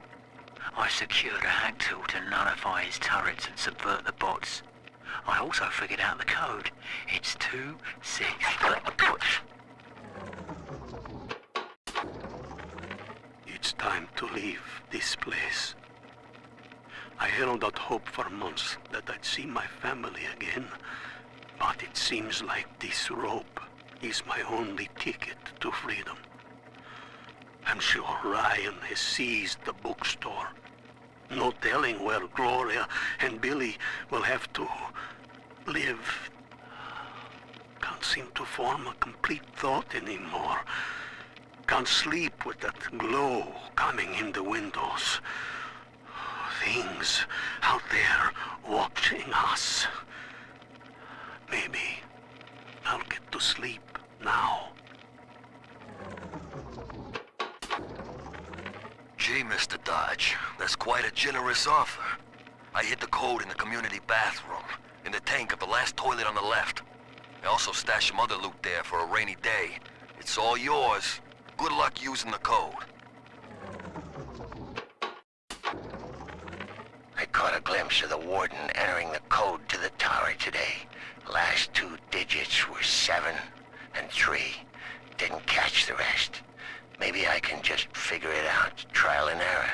I secured a hack tool to nullify his turrets and subvert the bots. I also figured out the code. It's 2-6. It's time to leave this place. I held out hope for months that I'd see my family again, but it seems like this rope is my only ticket to freedom. I'm sure Ryan has seized the bookstore. No telling where Gloria and Billy will have to live. Can't seem to form a complete thought anymore. Can't sleep with that glow coming in the windows. Things out there watching us. Maybe I'll get to sleep now. Gee, Mr. Dodge, that's quite a generous offer. I hid the code in the community bathroom, in the tank of the last toilet on the left. I also stashed some other loot there for a rainy day. It's all yours. Good luck using the code. I caught a glimpse of the warden entering the code to the tower today. Last 2 digits were 7 and 3. Didn't catch the rest. Maybe I can just figure it out, trial and error.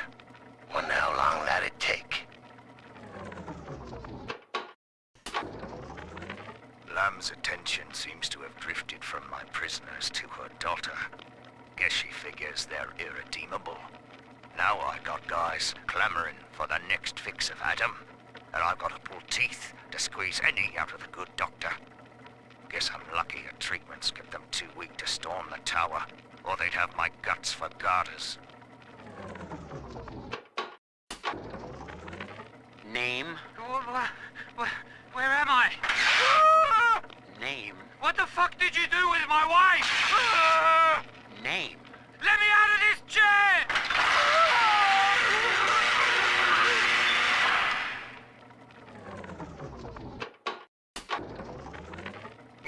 Wonder how long that'd take. Lamb's attention seems to have drifted from my prisoners to her daughter. Guess she figures they're irredeemable. Now I got guys clamoring for the next fix of Adam, and I've got to pull teeth to squeeze any out of the good doctor. Guess I'm lucky her treatments kept them too weak to storm the tower, or they'd have my guts for garters. Name? Where am I? Name? What the fuck did you do with my wife? Name? Let me out of this chair!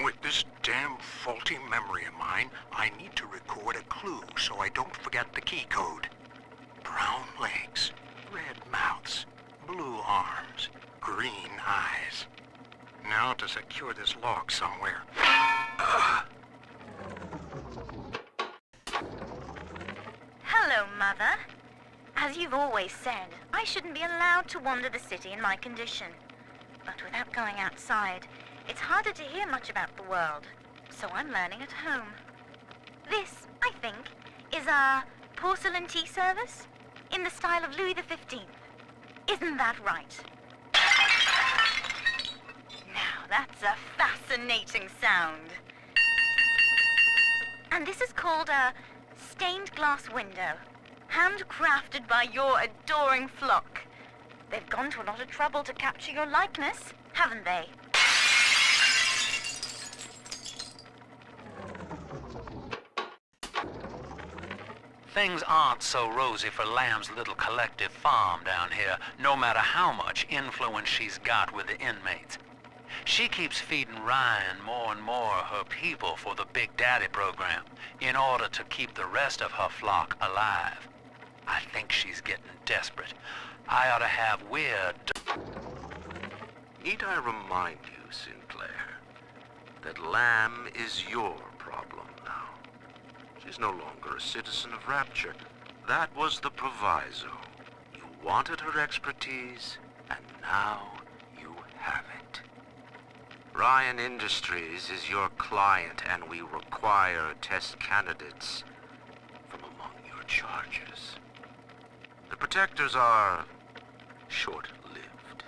With this damn faulty memory of mine, I need to record a clue so I don't forget the key code. Brown legs, red mouths, blue arms, green eyes. Now to secure this log somewhere. Hello, Mother. As you've always said, I shouldn't be allowed to wander the city in my condition. But without going outside, it's harder to hear much about the world, so I'm learning at home. This, I think, is a porcelain tea service in the style of Louis XV. Isn't that right? Now, that's a fascinating sound. And this is called a stained glass window, handcrafted by your adoring flock. They've gone to a lot of trouble to capture your likeness, haven't they? Things aren't so rosy for Lamb's little collective farm down here, no matter how much influence she's got with the inmates. She keeps feeding Ryan more and more of her people for the Big Daddy program in order to keep the rest of her flock alive. I think she's getting desperate. I ought to have weird... Need I remind you, Sinclair, that Lamb is your problem now. She's no longer a citizen of Rapture. That was the proviso. You wanted her expertise, and now you have it. Ryan Industries is your client, and we require test candidates from among your charges. The protectors are short-lived.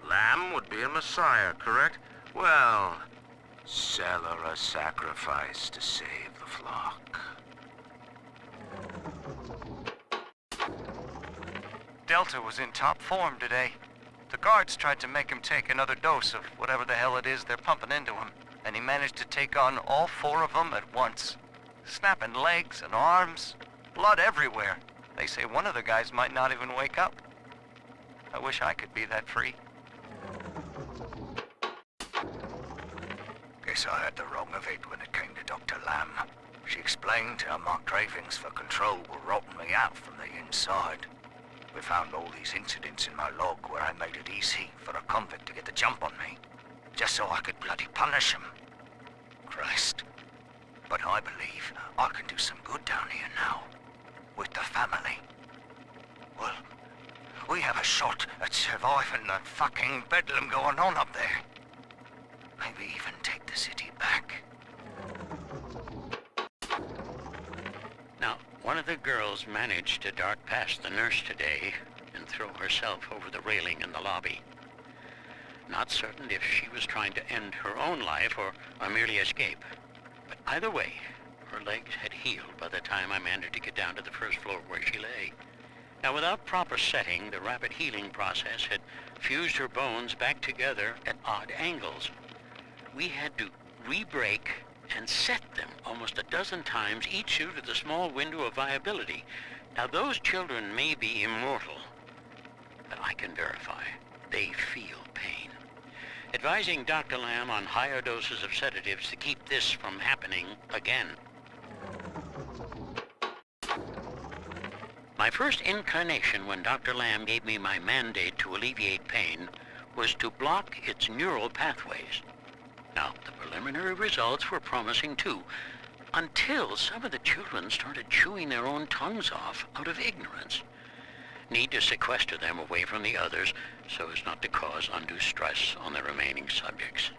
Lamb would be a messiah, correct? Well, sell her a sacrifice to save the flock. Delta was in top form today. The guards tried to make him take another dose of whatever the hell it is they're pumping into him, and he managed to take on all 4 of them at once. Snapping legs and arms, blood everywhere. They say one of the guys might not even wake up. I wish I could be that free. Guess I had the wrong of it when it came to Dr. Lamb. She explained how my cravings for control were rotting me out from the inside. We found all these incidents in my log where I made it easy for a convict to get the jump on me, just so I could bloody punish him. Christ. But I believe I can do some good down here now, with the family. Well, we have a shot at surviving the fucking bedlam going on up there. Maybe even take the city back. Now, one of the girls managed to dart past the nurse today and throw herself over the railing in the lobby. Not certain if she was trying to end her own life or merely escape. But either way, her legs had healed by the time I managed to get down to the first floor where she lay. Now, without proper setting, the rapid healing process had fused her bones back together at odd angles. We had to re-break and set them almost a dozen times, each due to the small window of viability. Now, those children may be immortal, but I can verify they feel pain. Advising Dr. Lamb on higher doses of sedatives to keep this from happening again. My first incarnation when Dr. Lamb gave me my mandate to alleviate pain was to block its neural pathways. Now, the preliminary results were promising too, until some of the children started chewing their own tongues off out of ignorance. Need to sequester them away from the others so as not to cause undue stress on the remaining subjects.